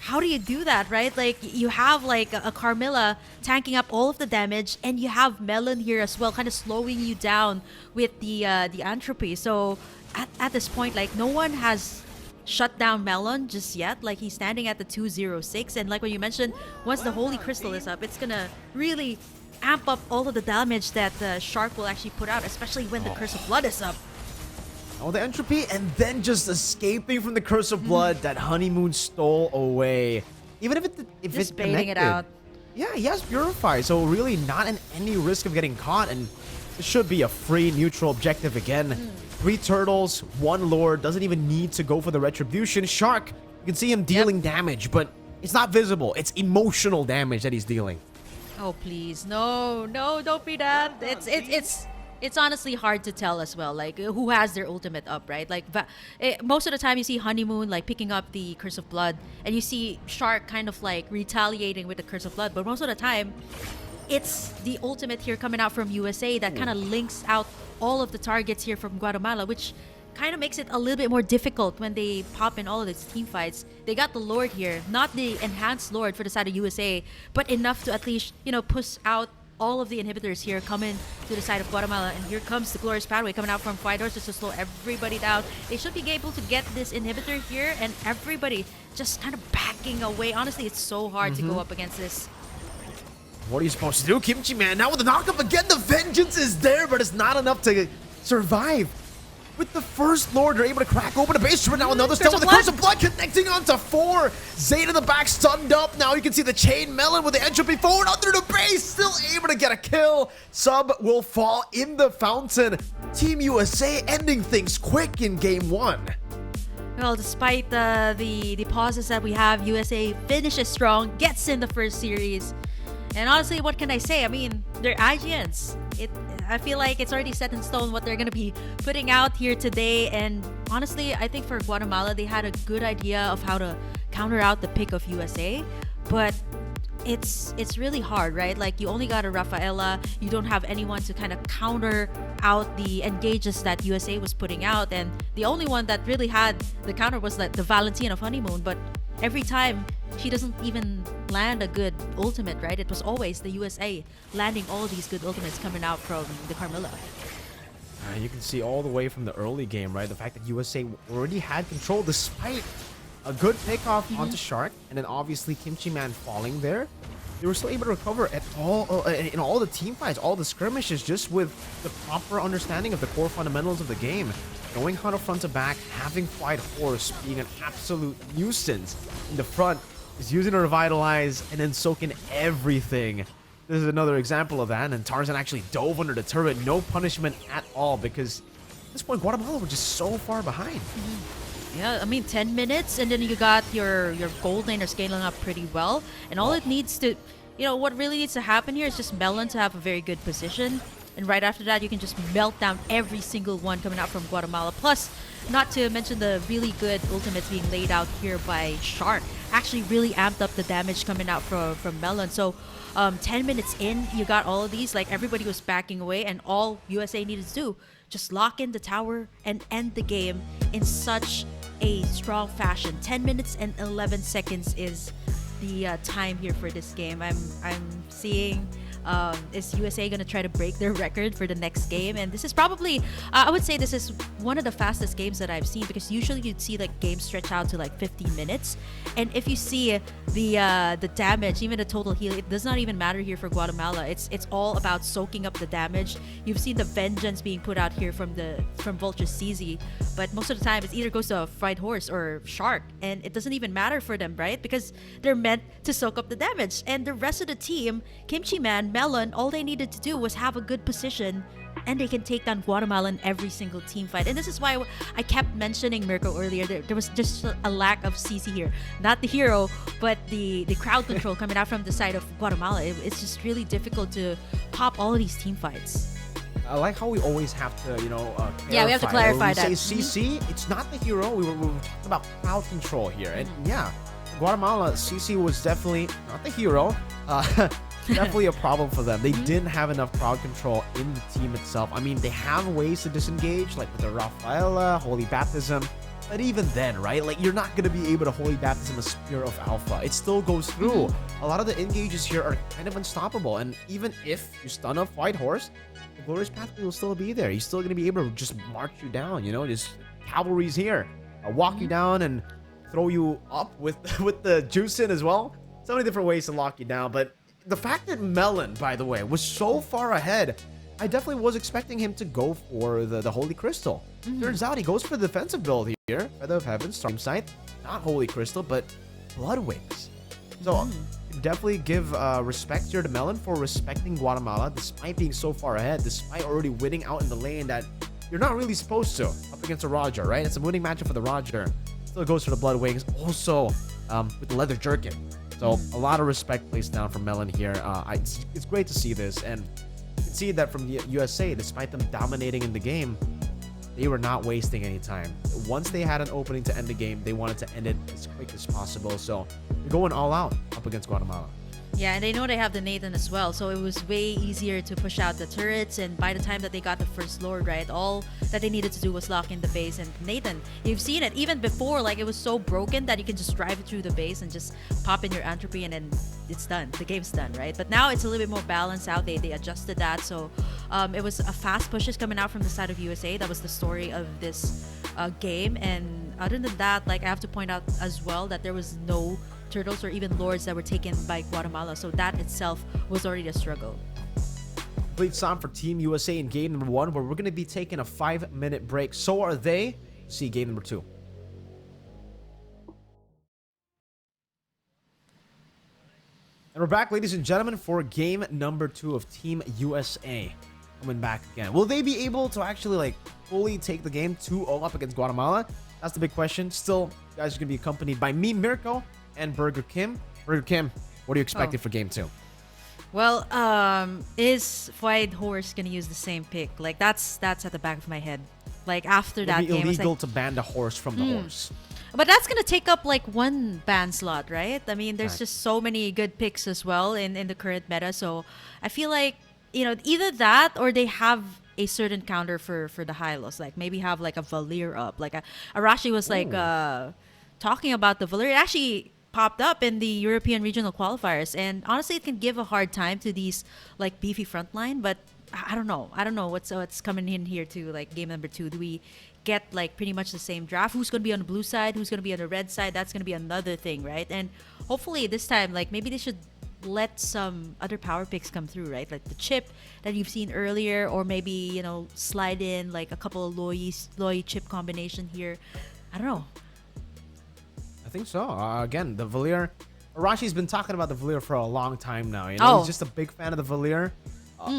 how do you do that, right? Like you have like a Carmilla tanking up all of the damage, and you have Melon here as well, kind of slowing you down with the entropy. So at this point, like no one has shut down Melon just yet. Like he's standing at the 206, and like what you mentioned, once the Holy Crystal is up, it's gonna really amp up all of the damage that the Shark will actually put out, especially when the Curse of Blood is up. Oh, the entropy, and then just escaping from the Curse of Blood that Honeymoon stole away. Even if it's baiting connected. it out. Yeah, he has Purify, so really not in any risk of getting caught, and it should be a free neutral objective again. 3 turtles, 1 lord, doesn't even need to go for the retribution. Shark, you can see him dealing damage, but it's not visible. It's emotional damage that he's dealing. Oh please, no, don't be that. It's honestly hard to tell as well, like who has their ultimate up, right? Like most of the time you see Honeymoon like picking up the Curse of Blood, and you see Shark kind of like retaliating with the Curse of Blood, but most of the time it's the ultimate here coming out from USA that kind of links out all of the targets here from Guatemala, which kind of makes it a little bit more difficult when they pop in all of these team fights. They got the Lord here, not the enhanced Lord for the side of USA, but enough to at least, you know, push out all of the inhibitors here coming to the side of Guatemala. And here comes the Glorious Pathway coming out from Fighters just to slow everybody down. They should be able to get this inhibitor here, and everybody just kind of backing away. Honestly, it's so hard to go up against this. What are you supposed to do, Kimchi Man? Now with the knockup again, the vengeance is there, but it's not enough to survive. With the first Lord, they're able to crack open a base, but now another stun with the Curse of Blood connecting onto 4. Zayt in the back stunned up. Now you can see the chain Melon with the entropy forward under the base, still able to get a kill. Sub will fall in the fountain. Team USA ending things quick in game 1. Well, despite the pauses that we have, USA finishes strong, gets in the first series. And honestly, what can I say? I mean, they're IGNs. I feel like it's already set in stone what they're going to be putting out here today. And honestly, I think for Guatemala, they had a good idea of how to counter out the pick of USA. But it's really hard, right? Like, you only got a Rafaela. You don't have anyone to kind of counter out the engages that USA was putting out. And the only one that really had the counter was like the Valentine of Honeymoon. But every time, she doesn't even land a good ultimate, right? It was always the USA landing all these good ultimates coming out from the Carmilla. You can see all the way from the early game, right? The fact that USA already had control despite a good pickoff onto Shark, and then obviously Kimchi Man falling there. They were still able to recover at all in all the team fights, all the skirmishes, just with the proper understanding of the core fundamentals of the game. Knowing how to front to back, having Fight Horse being an absolute nuisance in the front, is using to revitalize and then soak in everything. This is another example of that, and Tarzan actually dove under the turret, no punishment at all, because at this point Guatemala were just so far behind. Yeah, I mean 10 minutes and then you got your gold laner scaling up pretty well, and all it needs to, you know, what really needs to happen here is just Melon to have a very good position, and right after that you can just melt down every single one coming out from Guatemala. Plus, not to mention the really good ultimates being laid out here by Shark actually really amped up the damage coming out from Melon. So 10 minutes in, you got all of these, like everybody was backing away, and all USA needed to do just lock in the tower and end the game in such a strong fashion. 10 minutes and 11 seconds is the time here for this game. I'm seeing is USA going to try to break their record for the next game? And this is probably, I would say this is one of the fastest games that I've seen, because usually you'd see like games stretch out to like 15 minutes. And if you see the damage, even the total heal, it does not even matter here for Guatemala. It's all about soaking up the damage. You've seen the vengeance being put out here from Vulture CZ, but most of the time it either goes to a Fried Horse or Shark, and it doesn't even matter for them, right? Because they're meant to soak up the damage. And the rest of the team, Kimchi Man, Melon, all they needed to do was have a good position, and they can take down Guatemala in every single team fight. And this is why I kept mentioning Mirko earlier. There was just a lack of CC here. Not the hero, but the crowd control coming out from the side of Guatemala. It's just really difficult to pop all of these team fights. I like how we always have to, you know, yeah, we have to clarify that. When Say CC, it's not the hero. We were talking about crowd control here. And yeah, Guatemala, CC was definitely not the hero. Definitely a problem for them. They didn't have enough crowd control in the team itself. I mean, they have ways to disengage, like with the Rafaela, Holy Baptism, But even then, right, like you're not gonna be able to Holy Baptism a Spear of Alpha. It still goes through. A lot of the engages here are kind of unstoppable, and even if you stun a White Horse, the Glorious Pathway will still be there. He's still gonna be able to just march you down, you know, just cavalry's here. Walk you down and throw you up with with the juice in as well. So many different ways to lock you down, but the fact that Melon, by the way, was so far ahead, I definitely was expecting him to go for the Holy Crystal. Turns out he goes for the defensive build here. Feather of Heaven, Storm Sight, not Holy Crystal, but Blood Wings. So definitely give respect here to Melon for respecting Guatemala, despite being so far ahead, despite already winning out in the lane that you're not really supposed to, up against a Roger, right? It's a winning matchup for the Roger. Still goes for the Blood Wings, also with the Leather Jerkin. So a lot of respect placed down from Melon here. It's great to see this, and you can see that from the USA, despite them dominating in the game, they were not wasting any time. Once they had an opening to end the game, they wanted to end it as quick as possible. So they're going all out up against Guatemala. Yeah, and they know they have the Nathan as well, so it was way easier to push out the turrets, and by the time that they got the first Lord, right, all that they needed to do was lock in the base, and Nathan, you've seen it, even before, like, it was so broken that you can just drive it through the base and just pop in your entropy, and then it's done. The game's done, right? But now it's a little bit more balanced out. They adjusted that, so it was a fast pushes coming out from the side of USA. That was the story of this game, and other than that, like, I have to point out as well that there was no turtles or even lords that were taken by Guatemala, so that itself was already a struggle. Complete time for Team USA in game number 1, where we're going to be taking a 5-minute break. So are they. See game number 2. And we're back, ladies and gentlemen, for game number 2 of Team USA. Coming back again. Will they be able to actually, like, fully take the game 2-0 up against Guatemala? That's the big question. Still, you guys are going to be accompanied by me, Mirko, and Burger Kim. Burger Kim, what are you expecting for game 2? Well, is White Horse gonna use the same pick? Like, that's at the back of my head. Like, after that game, it's illegal like, to ban the horse from the horse. but that's gonna take up like one ban slot, right? I mean, there's just so many good picks as well in the current meta. So I feel like, you know, either that or they have a certain counter for the Hylos. Like, maybe have like a Valir up. Like Arashi was like talking about the Valir. It actually popped up in the European regional qualifiers, and honestly it can give a hard time to these like beefy frontline, but I don't know what's coming in here to like game number 2. Do we get like pretty much the same draft? Who's going to be on the blue side, who's going to be on the red side? That's going to be another thing, right? And hopefully this time, like, maybe they should let some other power picks come through, right? Like the chip that you've seen earlier, or maybe, you know, slide in like a couple of Loi chip combination here. I don't know. I think so. Again, the Valir. Arashi's been talking about the Valir for a long time now. You know, he's just a big fan of the Valir.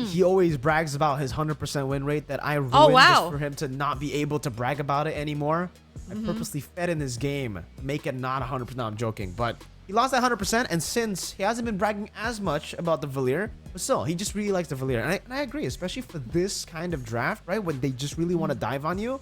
He always brags about his 100% win rate that I ruined just for him to not be able to brag about it anymore. I purposely fed in his game to make it not 100%. No, I'm joking. But he lost that 100%, and since he hasn't been bragging as much about the Valir, but still, he just really likes the Valir. And I agree, especially for this kind of draft, right? When they just really want to dive on you,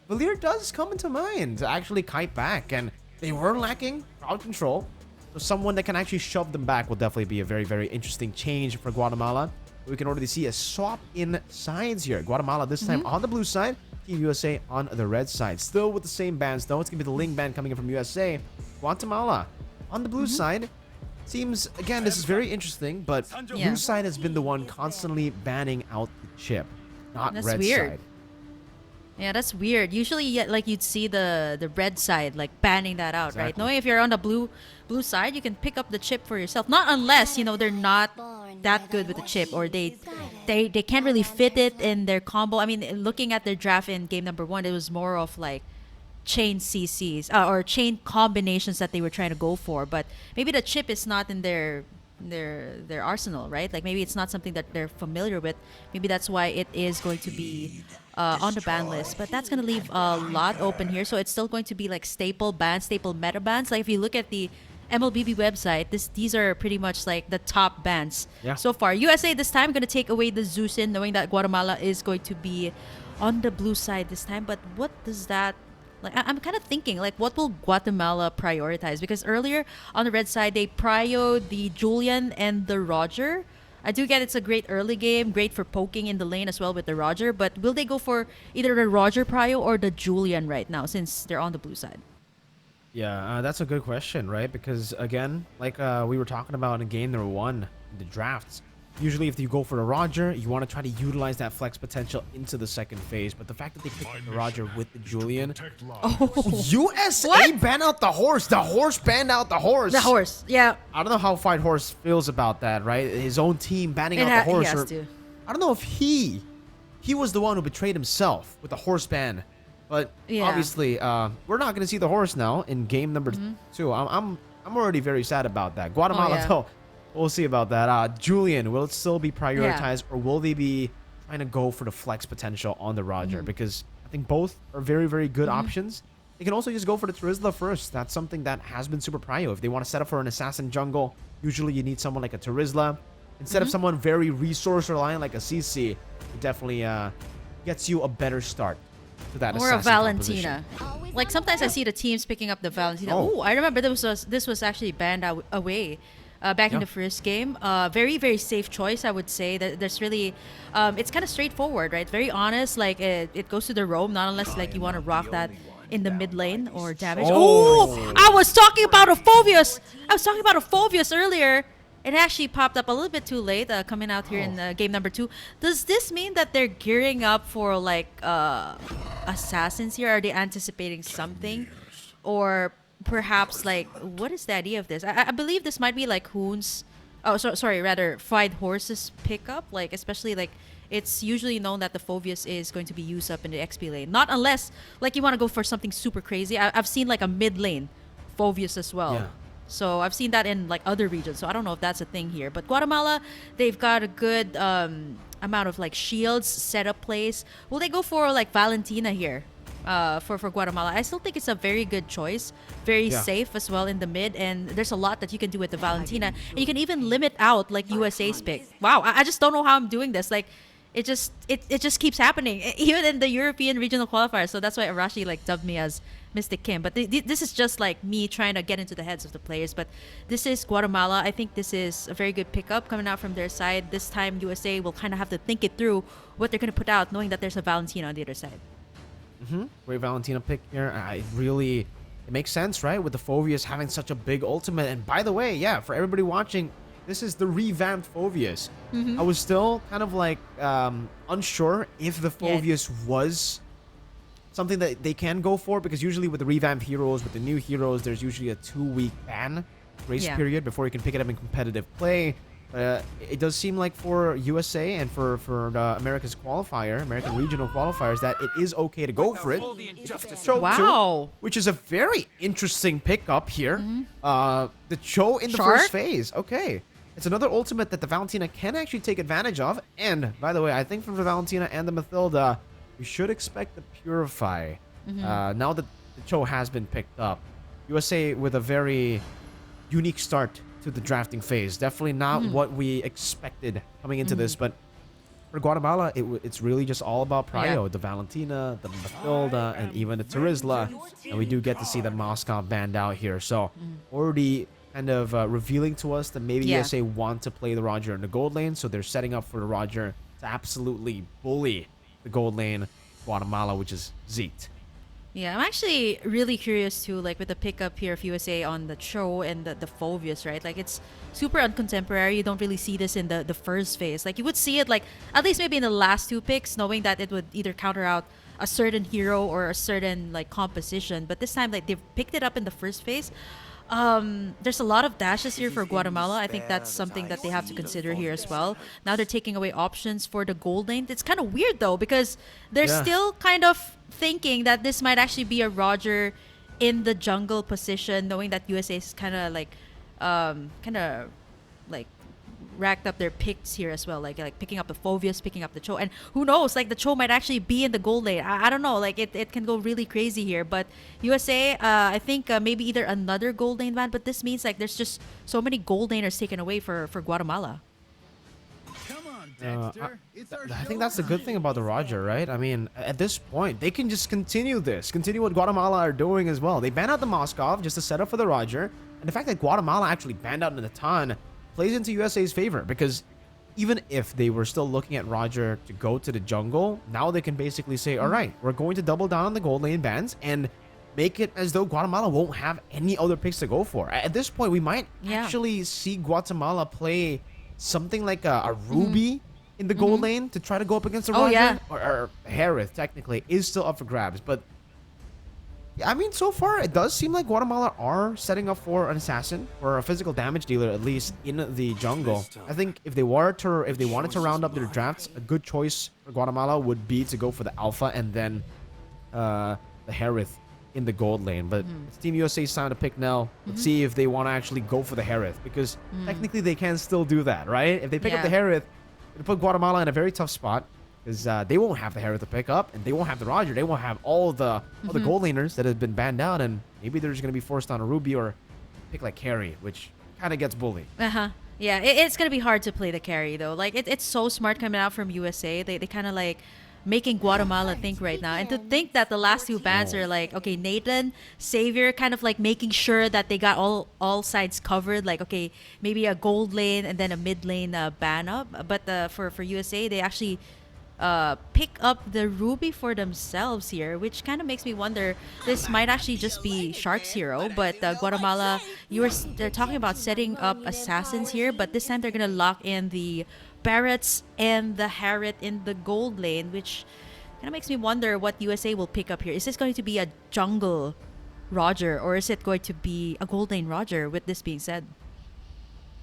Valir does come into mind to actually kite back. And they were lacking crowd control. So someone that can actually shove them back will definitely be a very, very interesting change for Guatemala. We can already see a swap in sides here. Guatemala this time on the blue side, Team USA on the red side. Still with the same bands though. It's going to be the Ling band coming in from USA. Guatemala on the blue side. Seems, again, this is very interesting, but blue side has been the one constantly banning out the chip, not red side. Yeah, that's weird. Usually, like, you'd see the red side like banning that out, right? Knowing if you're on the blue side, you can pick up the chip for yourself. Not unless, you know, they're not that good with the chip, or they can't really fit it in their combo. I mean, looking at their draft in game number 1, it was more of like chain CCs or chain combinations that they were trying to go for. But maybe the chip is not in their arsenal, right? Like, maybe it's not something that they're familiar with. Maybe that's why it is going to be on the ban list, but that's going to leave a lot open here. So it's still going to be like staple bans, staple meta bans. Like, if you look at the MLBB website, these are pretty much like the top bans so far. USA this time going to take away the Zeusin, knowing that Guatemala is going to be on the blue side this time. But what does that, like, I'm kind of thinking, like, what will Guatemala prioritize? Because earlier on the red side, they prioed the Julian and the Roger. I do get it's a great early game, great for poking in the lane as well with the Roger. But will they go for either the Roger Prio or the Julian right now since they're on the blue side? Yeah, that's a good question, right? Because again, like we were talking about in game number 1, the drafts. Usually, if you go for the Roger, you want to try to utilize that flex potential into the second phase. But the fact that they picked the Roger with the Julian, USA What? banned out the horse. The horse banned out the horse. The horse, yeah. I don't know how Fight Horse feels about that, right? His own team banning out the horse. He has or- to. I don't know if he was the one who betrayed himself with the horse ban. But Yeah. obviously, we're not going to see the horse now in game number 2. I'm already very sad about that. Guatemala, yeah. though, we'll see about that. Julian, will it still be prioritized, or will they be trying to go for the flex potential on the Roger? Because I think both are very, very good options. They can also just go for the Terizla first. That's something that has been super prio. If they want to set up for an assassin jungle, usually you need someone like a Terizla. Instead of someone very resource reliant like a CC, it definitely gets you a better start to that Or a assassin Valentina. composition. Like sometimes I see the teams picking up the Valentina. Oh. Oh, I remember this was actually banned away. Back in Yeah. the first game, very very safe choice. I would say that there's really, it's kind of straightforward, right? Very honest. Like it goes to the roam, not unless like you want to rock that in the mid lane or damage. Oh. Oh, I was talking about a Phobius. I was talking about a Phobius earlier. It actually popped up a little bit too late, coming out here in game number 2. Does this mean that they're gearing up for like assassins here? Are they anticipating something, or perhaps like what is the idea of this? I believe this might be like Hoon's. Oh, sorry, rather Fight Horse's pickup. Like especially like it's usually known that the Phobius is going to be used up in the XP lane. Not unless like you want to go for something super crazy. I've seen like a mid lane Phobius as well. Yeah. So I've seen that in like other regions. So I don't know if that's a thing here. But Guatemala, they've got a good amount of like shields, setup plays. Will they go for like Valentina here for Guatemala? I still think it's a very good choice. Very Yeah. safe as well in the mid. And there's a lot that you can do with the Valentina. And you can even limit out like USA's pick. Wow, I just don't know how I'm doing this. Like it just keeps happening even in the European regional qualifiers. So that's why Arashi like dubbed me as Mystic Kim. But this is just like me trying to get into the heads of the players. But this is Guatemala. I think this is a very good pickup coming out from their side. This time USA will kind of have to think it through what they're going to put out, knowing that there's a Valentina on the other side. Great Valentina pick here. It makes sense, right? With the Phobius having such a big ultimate. And by the way, yeah, for everybody watching, this is the revamped Phobius. I was still kind of like unsure if the Phobius was something that they can go for, because usually with the revamped heroes, with the new heroes, there's usually a 2-week ban grace period before you can pick it up in competitive play. It does seem like for USA and for the America's qualifier, American regional qualifiers, that it is okay to go for it. Cho Wow. too, which is a very interesting pickup here. The Cho in the Shark? first phase. Okay. It's another ultimate that the Valentina can actually take advantage of. And by the way, I think from the Valentina and the Mathilda, we should expect the Purify. Now that the Cho has been picked up, USA with a very unique start to the drafting phase. Definitely not what we expected coming into this, but for Guatemala, it's really just all about prio. Yeah. The Valentina, the Mathilda, and even the Terizla. And we do get to see the Moscow banned out here. So already kind of revealing to us that maybe Yeah. USA want to play the Roger in the gold lane. So they're setting up for the Roger to absolutely bully the gold lane Guatemala, which is Zeet. Yeah, I'm actually really curious too, like with the pickup here of USA on the Cho and the Phobius, right? Like it's super uncontemporary. You don't really see this in the first phase. Like you would see it like at least maybe in the last 2 picks, knowing that it would either counter out a certain hero or a certain like composition. But this time, like they've picked it up in the first phase. There's a lot of dashes here for Guatemala. I think that's something that they have to consider here as well. Now they're taking away options for the gold lane. It's kind of weird though, because they're Yeah. still kind of thinking that this might actually be a Roger in the jungle position, knowing that USA is kind of like racked up their picks here as well, like picking up the Phobius, picking up the Cho, and who knows, like the Cho might actually be in the gold lane. I don't know, like it can go really crazy here. But USA, I think maybe either another gold lane ban, but this means like there's just so many gold laners taken away for Guatemala. I think that's the good thing about the Roger, right? I mean, at this point, they can just continue what Guatemala are doing as well. They banned out the Moskov just to set up for the Roger. And the fact that Guatemala actually banned out Natan plays into USA's favor, because even if they were still looking at Roger to go to the jungle, now they can basically say, all right, we're going to double down on the gold lane bans and make it as though Guatemala won't have any other picks to go for. At this point, we might actually see Guatemala play something like a Ruby in the gold lane to try to go up against the Roger. Or Harith, technically, is still up for grabs. But, I mean, so far, it does seem like Guatemala are setting up for an assassin or a physical damage dealer, at least in the jungle. I think if they wanted to round up their drafts, a good choice for Guatemala would be to go for the Alpha and then the Harith in the gold lane. But it's Team USA's time to pick now. Let's see if they want to actually go for the Harith, because technically they can still do that, right? If they pick up the Harith, it'll put Guatemala in a very tough spot, because they won't have the Harith to pick up, and they won't have the Roger. They won't have all the gold laners that have been banned out, and maybe they're just going to be forced on a Ruby or pick like carry, which kind of gets bully. Yeah, it's going to be hard to play the carry, though. Like, it's so smart coming out from USA. They kind of like making Guatemala think right now. And to think that the last two bans are like, okay, Nathan, Savior, kind of like making sure that they got all sides covered. Like, okay, maybe a gold lane and then a mid lane ban up. But for USA, they actually pick up the Ruby for themselves here, which kind of makes me wonder, this might actually just be Shark's hero. But Guatemala, they're talking about setting up assassins here, but this time they're going to lock in the Barretts and the Harith in the gold lane, which kind of makes me wonder what USA will pick up here. Is this going to be a jungle Roger, or is it going to be a gold lane Roger, with this being said?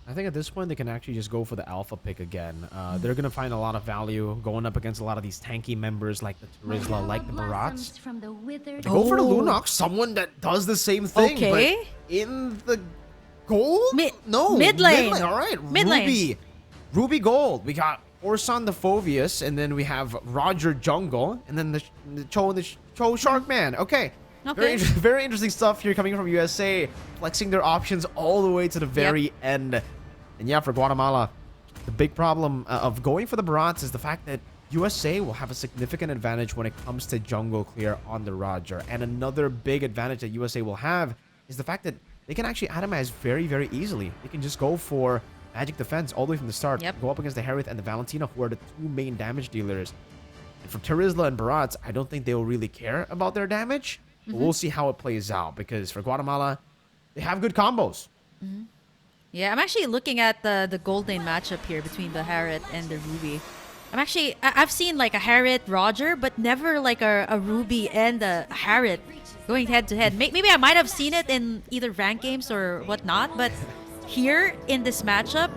I think at this point they can actually just go for the Alpha pick again. They're going to find a lot of value going up against a lot of these tanky members like the Terizla, like the Barats. They go for the Lunox, someone that does the same thing, but in the gold? Mid mid lane. All right, Mid lane. Ruby gold. We got Orson the Phobius, and then we have Roger jungle, and then the Cho Shark Man. Okay. Very interesting stuff here coming from USA, flexing their options all the way to the very end. And yeah, for Guatemala, the big problem of going for the Barats is the fact that USA will have a significant advantage when it comes to jungle clear on the Roger. And another big advantage that USA will have is the fact that they can actually atomize very, very easily. They can just go for magic defense all the way from the start, go up against the Harith and the Valentina, who are the two main damage dealers. And for Terizla and Barats, I don't think they will really care about their damage. But we'll see how it plays out, because for Guatemala, they have good combos. Yeah, I'm actually looking at the gold lane matchup here between the Harith and the Ruby. I've seen like a Harith Roger, but never like a Ruby and a Harith going head to head. Maybe I might have seen it in either rank games or whatnot, but here in this matchup,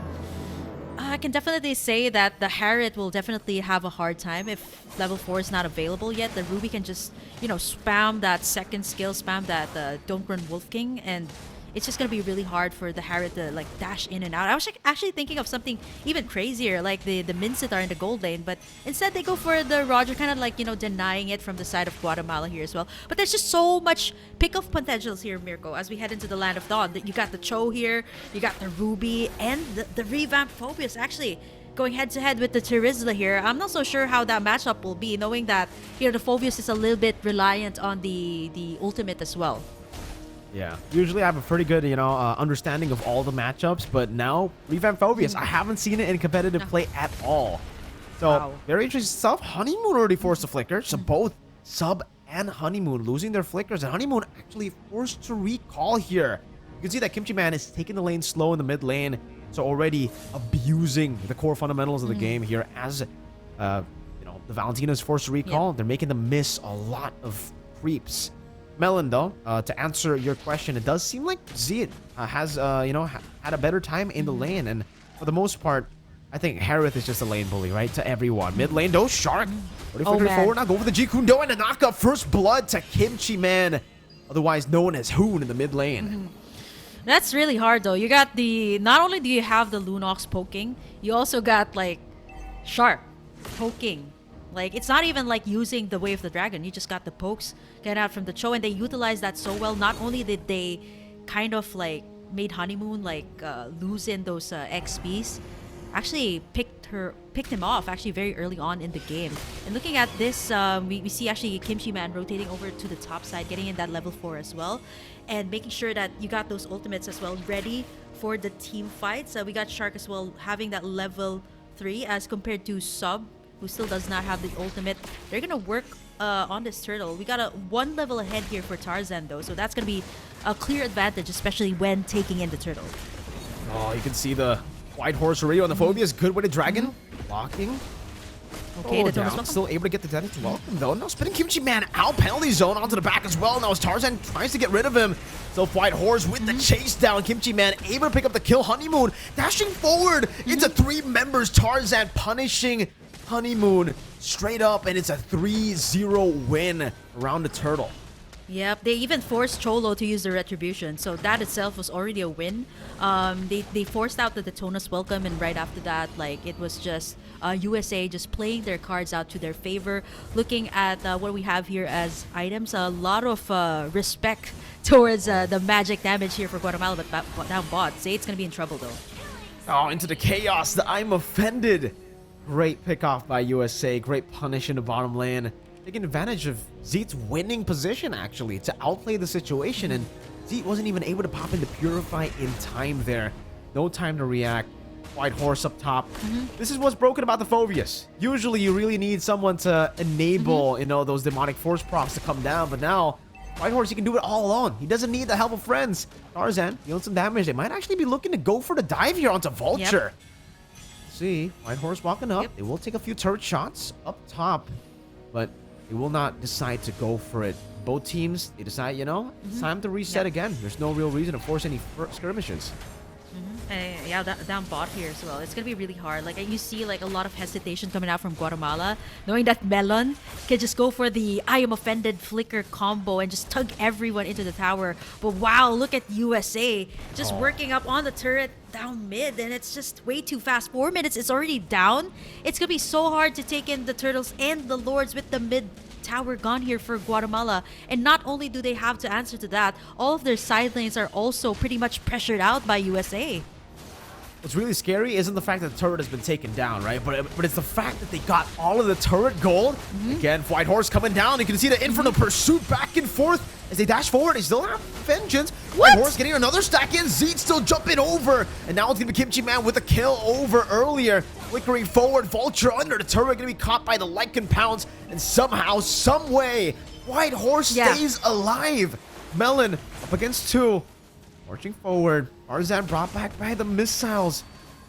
I can definitely say that the Harith will definitely have a hard time if level 4 is not available yet. The Ruby can just, spam that second skill, spam that Don't Run Wolf King, and it's just going to be really hard for the Harith to like dash in and out. I was actually thinking of something even crazier, like the Mincetar in the gold lane, but instead they go for the Roger, kind of like, denying it from the side of Guatemala here as well. But there's just so much pick-off potentials here, Mirko, as we head into the Land of Dawn. You got the Cho here, you got the Ruby, and the revamped Phobius actually going head-to-head with the Terizla here. I'm not so sure how that matchup will be, knowing that, the Phobius is a little bit reliant on the ultimate as well. Yeah, usually I have a pretty good, understanding of all the matchups, but now Revamp Phobius, I haven't seen it in competitive play at all. So, very interesting stuff. Honeymoon already forced a flicker, so both Sub and Honeymoon losing their flickers, and Honeymoon actually forced to recall here. You can see that Kimchi Man is taking the lane slow in the mid lane, so already abusing the core fundamentals of the game here as, the Valentina is forced to recall. They're making them miss a lot of creeps. Melon, though, to answer your question, it does seem like Zed has, had a better time in the lane. And for the most part, I think Harith is just a lane bully, right? To everyone. Mid lane, though, Shark. Ready for forward now. Go for the G Kundo and a knockup. First blood to Kimchi Man, otherwise known as Hoon in the mid lane. That's really hard, though. You got not only do you have the Lunox poking, you also got, like, Shark poking. Like, it's not even like using the Way of the Dragon. You just got the pokes get out from the Cho, and they utilized that so well. Not only did they kind of like made Honeymoon like lose in those XPs, actually picked him off actually very early on in the game. And looking at this, we see actually Kimchi Man rotating over to the top side, getting in that level 4 as well, and making sure that you got those ultimates as well ready for the team fights. We got Shark as well having that level 3 as compared to Sub, who still does not have the ultimate. They're gonna work on this turtle. We got a 1 level ahead here for Tarzan though, so that's gonna be a clear advantage, especially when taking in the turtle. Oh, you can see the White Horse already on the Phobias. Good with the Dragon. Blocking. Okay, the down. Still able to get the damage. Welcome though. Now spinning Kimchi Man out. Penalty zone onto the back as well. Now as Tarzan tries to get rid of him. So White Horse with the chase down. Kimchi Man able to pick up the kill. Honeymoon dashing forward into 3 members. Tarzan punishing Honeymoon straight up, and it's a 3-0 win around the turtle. Yep, they even forced Cholo to use the Retribution, so that itself was already a win. They forced out the Daytona's Welcome, and right after that, like, it was just USA just playing their cards out to their favor. Looking at what we have here as items, a lot of respect towards the magic damage here for Guatemala, but down bot. Zayd's gonna be in trouble though. Oh, into the chaos. The I'm offended. Great pick off by USA. Great punish in the bottom lane. Taking advantage of Zeet's winning position, actually, to outplay the situation. And Zeet wasn't even able to pop into Purify in time there. No time to react. White Horse up top. This is what's broken about the Phobias. Usually, you really need someone to enable, you know, those demonic force procs to come down. But now, White Horse, he can do it all alone. He doesn't need the help of friends. Tarzan dealing some damage. They might actually be looking to go for the dive here onto Vulture. Yep. See, White Horse walking up. Yep. They will take a few turret shots up top, but they will not decide to go for it. Both teams, they decide, you know, it's time to reset again. There's no real reason to force any skirmishes. Yeah, down bot here as well. It's gonna be really hard. Like, you see like a lot of hesitation coming out from Guatemala, knowing that Melon can just go for the I am offended flicker combo and just tug everyone into the tower. But wow, look at USA just working up on the turret down mid, and it's just way too fast. 4 minutes, it's already down. It's gonna be so hard to take in the turtles and the lords with the mid tower gone here for Guatemala. And not only do they have to answer to that, all of their side lanes are also pretty much pressured out by USA. What's really scary isn't the fact that the turret has been taken down, right? But it's the fact that they got all of the turret gold. Again, White Horse coming down. You can see the Infernal Pursuit back and forth as they dash forward. They still have Vengeance. White Horse getting another stack in. Zeet still jumping over. And now it's going to be Kimchi Man with a kill over earlier. Flickering forward. Vulture under the turret. Going to be caught by the Lycan Pounce. And somehow, some way, White Horse stays alive. Melon up against 2. Marching forward. Tarzan brought back by the missiles.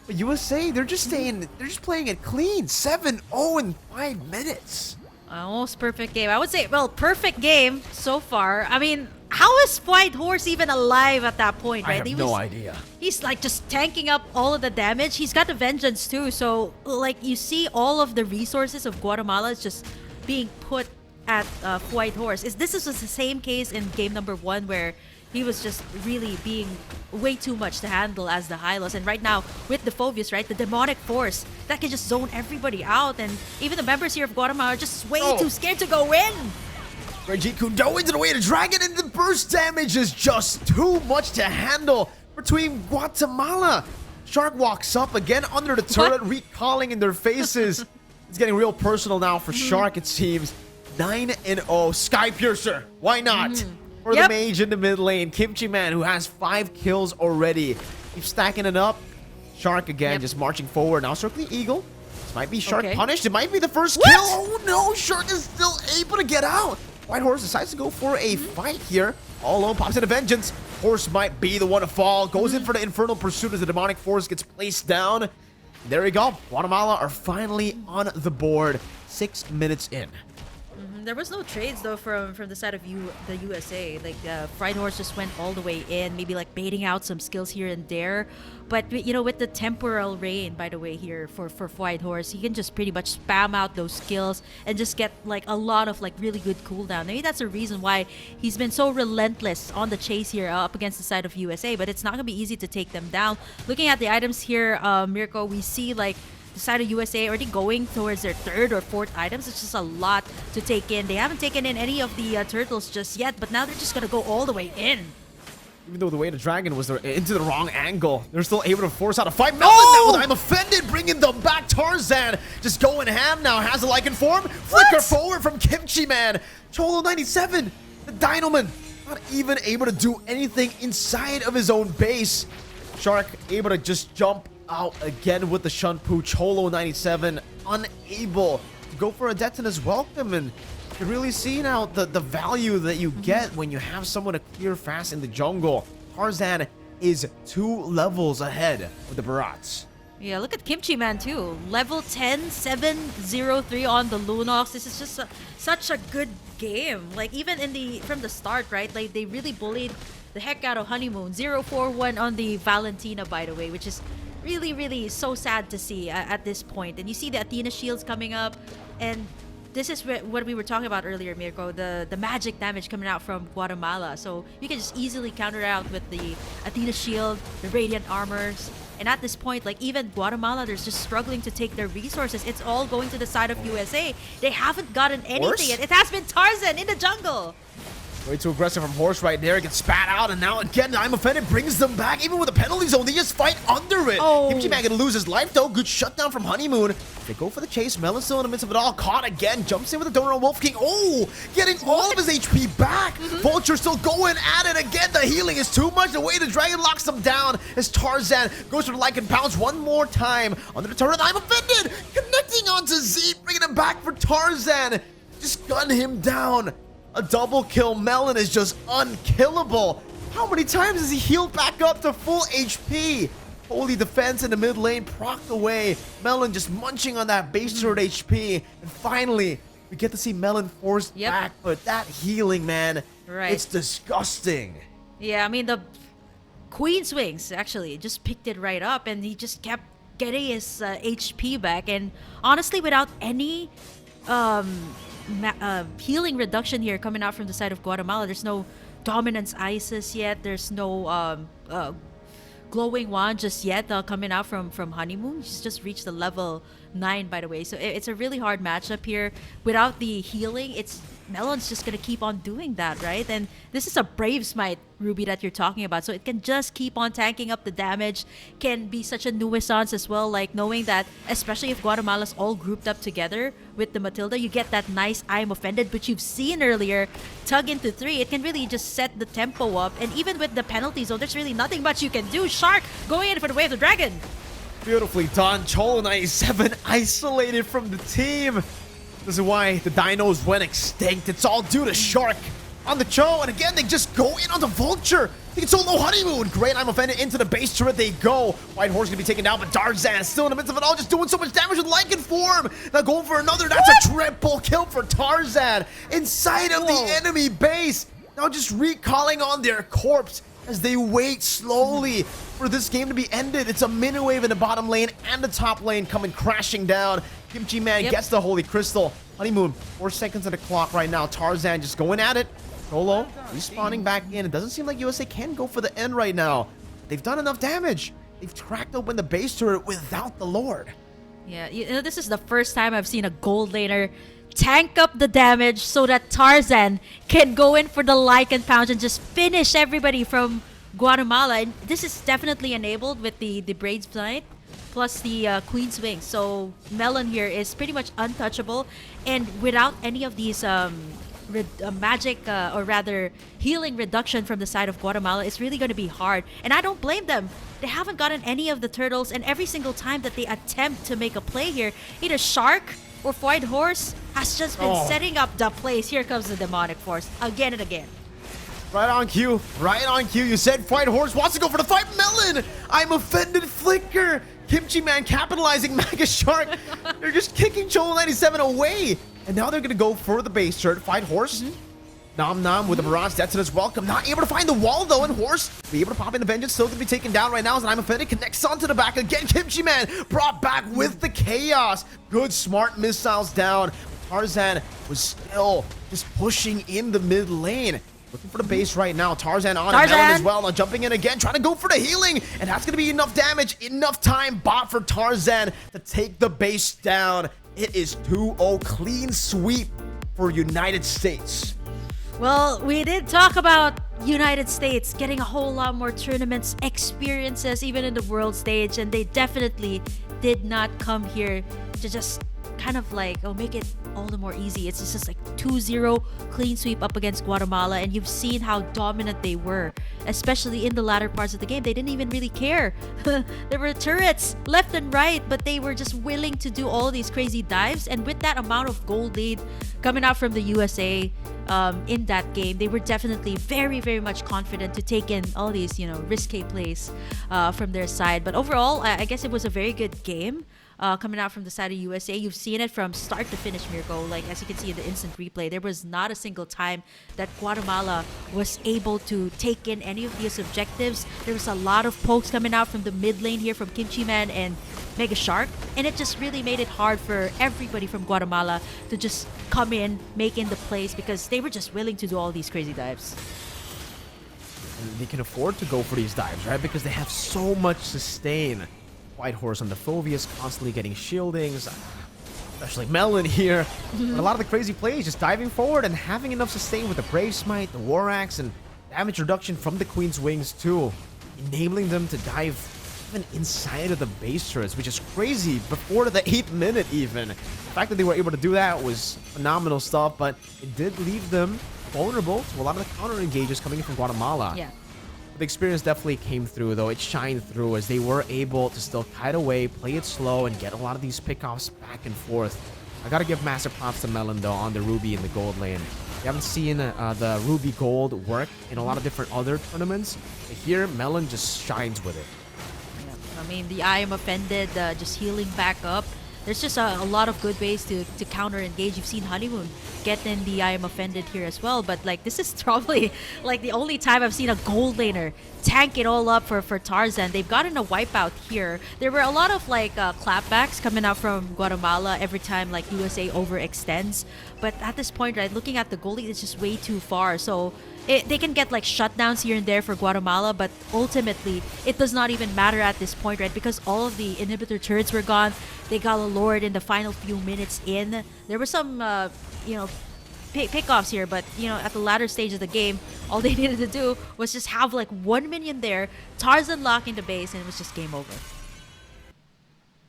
But USA, they're just playing it clean. 7-0 in 5 minutes. Almost perfect game. I would say, well, perfect game so far. I mean, how is White Horse even alive at that point, right? I have no idea. He's like just tanking up all of the damage. He's got the Vengeance too. So, like, you see all of the resources of Guatemala is just being put at White Horse. This is the same case in game number 1 where he was just really being way too much to handle as the Hylos. And right now, with the Phobias, right, the demonic force, that can just zone everybody out. And even the members here of Guatemala are just way too scared to go in. Reggie Kundo into the way of the dragon, and the burst damage is just too much to handle between Guatemala. Shark walks up again under the turret, recalling in their faces. It's getting real personal now for Shark, it seems. 9-0. Sky Piercer. Why not? For the mage in the mid lane, Kimchi Man, who has 5 kills already. Keeps stacking it up. Shark again, just marching forward. Now circling Eagle. This might be Shark punished. It might be the first kill. Oh no, Shark is still able to get out. White Horse decides to go for a fight here. All alone, pops into Vengeance. Horse might be the one to fall. Goes in for the Infernal Pursuit as the Demonic Force gets placed down. There we go. Guatemala are finally on the board. 6 minutes in. There was no trades though from the side of the USA. Like White Horse just went all the way in, maybe like baiting out some skills here and there. But you know, with the temporal rain, by the way, here for White Horse, he can just pretty much spam out those skills and just get like a lot of like really good cooldown. Maybe that's the reason why he's been so relentless on the chase here up against the side of USA. But it's not gonna be easy to take them down. Looking at the items here, Mirko, we see like the side of USA already going towards their 3rd or 4th items. It's just a lot to take in. They haven't taken in any of the turtles just yet, but now they're just gonna go all the way in. Even though the way the dragon was into the wrong angle, they're still able to force out a fight. Melon now with I'm offended, bringing them back. Tarzan just going ham now. Has a Lycan form. Flicker forward from Kimchi Man. Cholo 97, the Dynoman, not even able to do anything inside of his own base. Shark able to just jump out again with the Shunpu. Cholo 97 unable to go for a Detona's welcome, and you can really see now the value that you get when you have someone to clear fast in the jungle. Tarzan is 2 levels ahead with the Barats. Yeah, look at Kimchi Man too. Level 10, 703 on the Lunox. This is just such a good game. Like even from the start, right? Like they really bullied the heck out of Honeymoon. 041 on the Valentina, by the way, which is really, really so sad to see at this point. And you see the Athena shields coming up, and this is what we were talking about earlier, Mirko, the magic damage coming out from Guatemala. So you can just easily counter out with the Athena shield, the Radiant armors. And at this point, like even Guatemala, they're just struggling to take their resources. It's all going to the side of USA. They haven't gotten anything yet. It has been Tarzan in the jungle. Way too aggressive from Horse right there. Gets spat out, and now again, I'm offended. Brings them back, even with a penalty zone. They just fight under it. Kimchi Man gonna lose his life though. Good shutdown from Honeymoon. They go for the chase. Melon still in the midst of it all. Caught again. Jumps in with the donor on Wolf King. Oh, getting all of his HP back. Vulture still going at it again. The healing is too much. The way the dragon locks them down as Tarzan goes for the Lycan Pounce one more time. Under the turret, I'm offended. Connecting onto Z, bringing him back for Tarzan. Just gun him down. A double kill. Melon is just unkillable. How many times has he healed back up to full HP? Holy defense in the mid lane, procced away. Melon just munching on that base turret HP. And finally, we get to see Melon forced back. But that healing, man, it's disgusting. Yeah, I mean, the Queen Swings actually just picked it right up, and he just kept getting his HP back. And honestly, without any healing reduction here coming out from the side of Guatemala, there's no dominance ISIS yet. There's no glowing wand just yet coming out from Honeymoon. She's just reached the level 9, by the way. So it's a really hard matchup here. Without the healing, Melon's just gonna keep on doing that, right? And this is a Brave Smite, Ruby, that you're talking about. So it can just keep on tanking up the damage. Can be such a nuisance as well, like knowing that, especially if Guatemala's all grouped up together with the Matilda, you get that nice I'm offended, but you've seen earlier, tug into 3, it can really just set the tempo up. And even with the penalty zone, there's really nothing much you can do. Shark going in for the Way of the Dragon. Beautifully done. Cholo 97 isolated from the team. This is why the dinos went extinct. It's all due to Shark on the Cho. And again, they just go in on the Vulture. They can solo Honeymoon. Great, I'm offended. Into the base turret they go. White Horse gonna be taken down, but Tarzan still in the midst of it all, just doing so much damage with Lycan form. Now going for another. That's a triple kill for Tarzan inside of the enemy base. Now just recalling on their corpse as they wait slowly for this game to be ended. It's a mini wave in the bottom lane and the top lane coming crashing down. Kimchi Man gets the Holy Crystal. Honeymoon, 4 seconds on the clock right now. Tarzan just going at it. Solo respawning back in. It doesn't seem like USA can go for the end right now. They've done enough damage. They've cracked open the base turret without the Lord. Yeah, you know, this is the first time I've seen a gold laner tank up the damage so that Tarzan can go in for the Lycan Pounce and just finish everybody from Guatemala. And this is definitely enabled with the Braids Blight plus the Queen's Wings. So Melon here is pretty much untouchable, and without any of these magic or rather healing reduction from the side of Guatemala, it's really going to be hard. And I don't blame them. They haven't gotten any of the turtles, and every single time that they attempt to make a play here, either Shark or White Horse has just been setting up the plays. Here comes the Demonic Force again and again. Right on cue. Right on cue. You said White Horse wants to go for the fight. Melon! I'm offended. Flicker. Kimchi Man capitalizing. Mega Shark. They're just kicking Cholo 97 away. And now they're going to go for the base turret. Fight Horse. Nom Nom with the Barrage. Detona's welcome. Not able to find the wall though. And Horse be able to pop in the Vengeance. Still going to be taken down right now. As I'm offended. Connects onto the back again. Kimchi Man brought back with the Chaos. Good smart missiles down. Tarzan was still just pushing in the mid lane. Looking for the base right now. Tarzan on it. Melon as well. Now jumping in again. Trying to go for the healing. And that's going to be enough damage. Enough time bought for Tarzan to take the base down. It is 2-0 clean sweep for United States. Well, we did talk about United States getting a whole lot more tournaments experiences, even in the world stage. And they definitely did not come here to just kind of like, make it all the more easy. It's just like 2-0 clean sweep up against Guatemala, and you've seen how dominant they were, especially in the latter parts of the game. They didn't even really care. There were turrets left and right, but they were just willing to do all these crazy dives. And with that amount of goal lead coming out from the USA in that game, they were definitely very, very much confident to take in all these, risque plays from their side. But overall, I guess it was a very good game. Coming out from the side of USA. You've seen it from start to finish, Mirko. Like, as you can see in the instant replay, there was not a single time that Guatemala was able to take in any of these objectives. There was a lot of pokes coming out from the mid lane here from Kimchi Man and Mega Shark, and it just really made it hard for everybody from Guatemala to just come in, make in the plays, because they were just willing to do all these crazy dives. And they can afford to go for these dives, right? Because they have so much sustain. White Horse on the Phobius constantly getting shieldings, especially Melon here. But a lot of the crazy plays just diving forward and having enough sustain with the Brave Smite, the War Axe, and damage reduction from the Queen's Wings too, enabling them to dive even inside of the base turrets, which is crazy before the 8th minute even. The fact that they were able to do that was phenomenal stuff, but it did leave them vulnerable to a lot of the counter engages coming in from Guatemala. Yeah. The experience definitely came through, though. It shined through as they were able to still kite away, play it slow, and get a lot of these pickoffs back and forth. I gotta give massive props to Melon, though, on the Ruby and the Gold lane. You haven't seen the Ruby Gold work in a lot of different other tournaments. But here, Melon just shines with it. Yeah. I mean, the I am offended, just healing back up. There's just a lot of good ways to counter engage. You've seen Honeymoon get in the I am offended here as well, but like this is probably like the only time I've seen a gold laner tank it all up for Tarzan. They've gotten a wipeout here. There were a lot of like clapbacks coming out from Guatemala every time like USA overextends, but at this point, right, looking at the goal lead, it's just way too far. So they can get like shutdowns here and there for Guatemala, but ultimately it does not even matter at this point, right? Because all of the inhibitor turrets were gone. They got lured in the final few minutes in. There were some, pickoffs here, but at the latter stage of the game, all they needed to do was just have like one minion there, Tarzan locking the base, and it was just game over.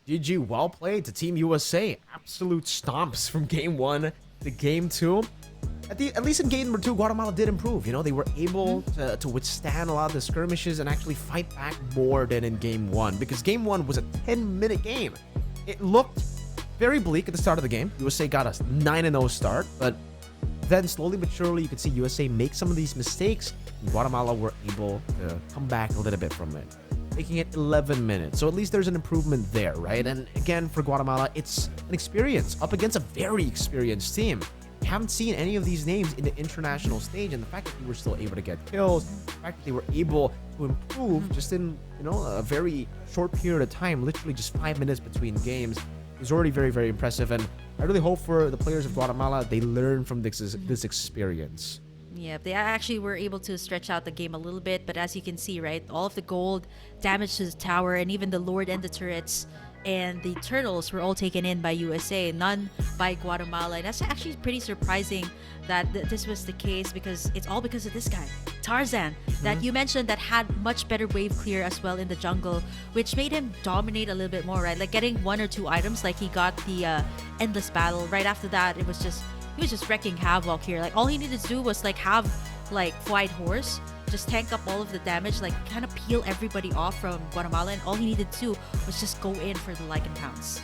GG, well played to Team USA. Absolute stomps from game 1 to game 2. At least in game number 2, Guatemala did improve. They were able to withstand a lot of the skirmishes and actually fight back more than in game 1. Because game 1 was a 10-minute game. It looked very bleak at the start of the game. USA got a 9-0 start, but then slowly but surely you could see USA make some of these mistakes, and Guatemala were able to come back a little bit from it, making it 11 minutes. So at least there's an improvement there, right? And again, for Guatemala, it's an experience up against a very experienced team. We haven't seen any of these names in the international stage, and the fact that they were still able to get kills, the fact that they were able to improve just in a very short period of time, literally just 5 minutes between games, is already very, very impressive. And I really hope for the players of Guatemala, they learn from this experience. Yeah, they actually were able to stretch out the game a little bit, but as you can see, right, all of the gold, damage to the tower, and even the Lord and the turrets and the turtles were all taken in by USA, none by Guatemala. And that's actually pretty surprising that this was the case, because it's all because of this guy, Tarzan, that you mentioned, that had much better wave clear as well in the jungle, which made him dominate a little bit more, right? Like getting 1 or 2 items, like he got the endless battle. Right after that, he was just wrecking havoc here. Like all he needed to do was like have like White Horse just tank up all of the damage, like kind of peel everybody off from Guatemala, and all he needed to do was just go in for the Lycan Pounce.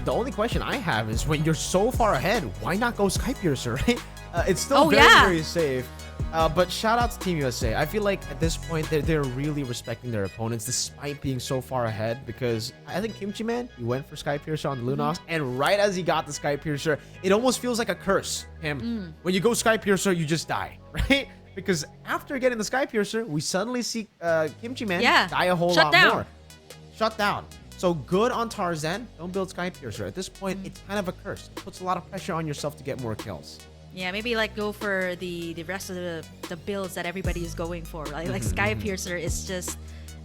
The only question I have is, when you're so far ahead, why not go Sky Piercer, right? It's still very safe. But shout out to Team USA. I feel like at this point, they're really respecting their opponents despite being so far ahead, because I think Kimchi Man, he went for Sky Piercer on the Lunox, and right as he got the Sky Piercer, it almost feels like a curse. When you go Sky Piercer, you just die, right? Because after getting the Sky Piercer, we suddenly see Kimchi Man die a whole lot more. Shut down. So good on Tarzan. Don't build Sky Piercer. At this point, it's kind of a curse. It puts a lot of pressure on yourself to get more kills. Yeah, maybe like go for the rest of the builds that everybody is going for. Right? Like Sky Piercer is just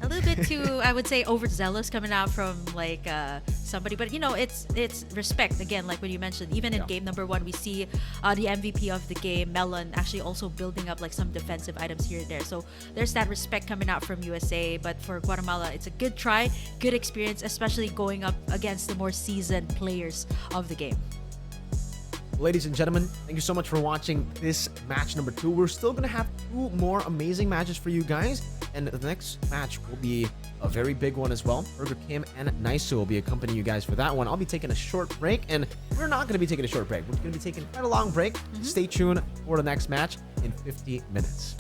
a little bit too, I would say, overzealous coming out from like somebody. But it's respect. Again, like when you mentioned, even in game number 1, we see the MVP of the game, Melon, actually also building up like some defensive items here and there. So there's that respect coming out from USA. But for Guatemala, it's a good try, good experience, especially going up against the more seasoned players of the game. ladies and gentlemen, thank you so much for watching this match number 2. We're still going to have 2 more amazing matches for you guys. And the next match will be a very big one as well. Burger Kim and Naisu will be accompanying you guys for that one. I'll be taking a short break, and we're not going to be taking a short break. We're going to be taking quite a long break. Stay tuned for the next match in 50 minutes.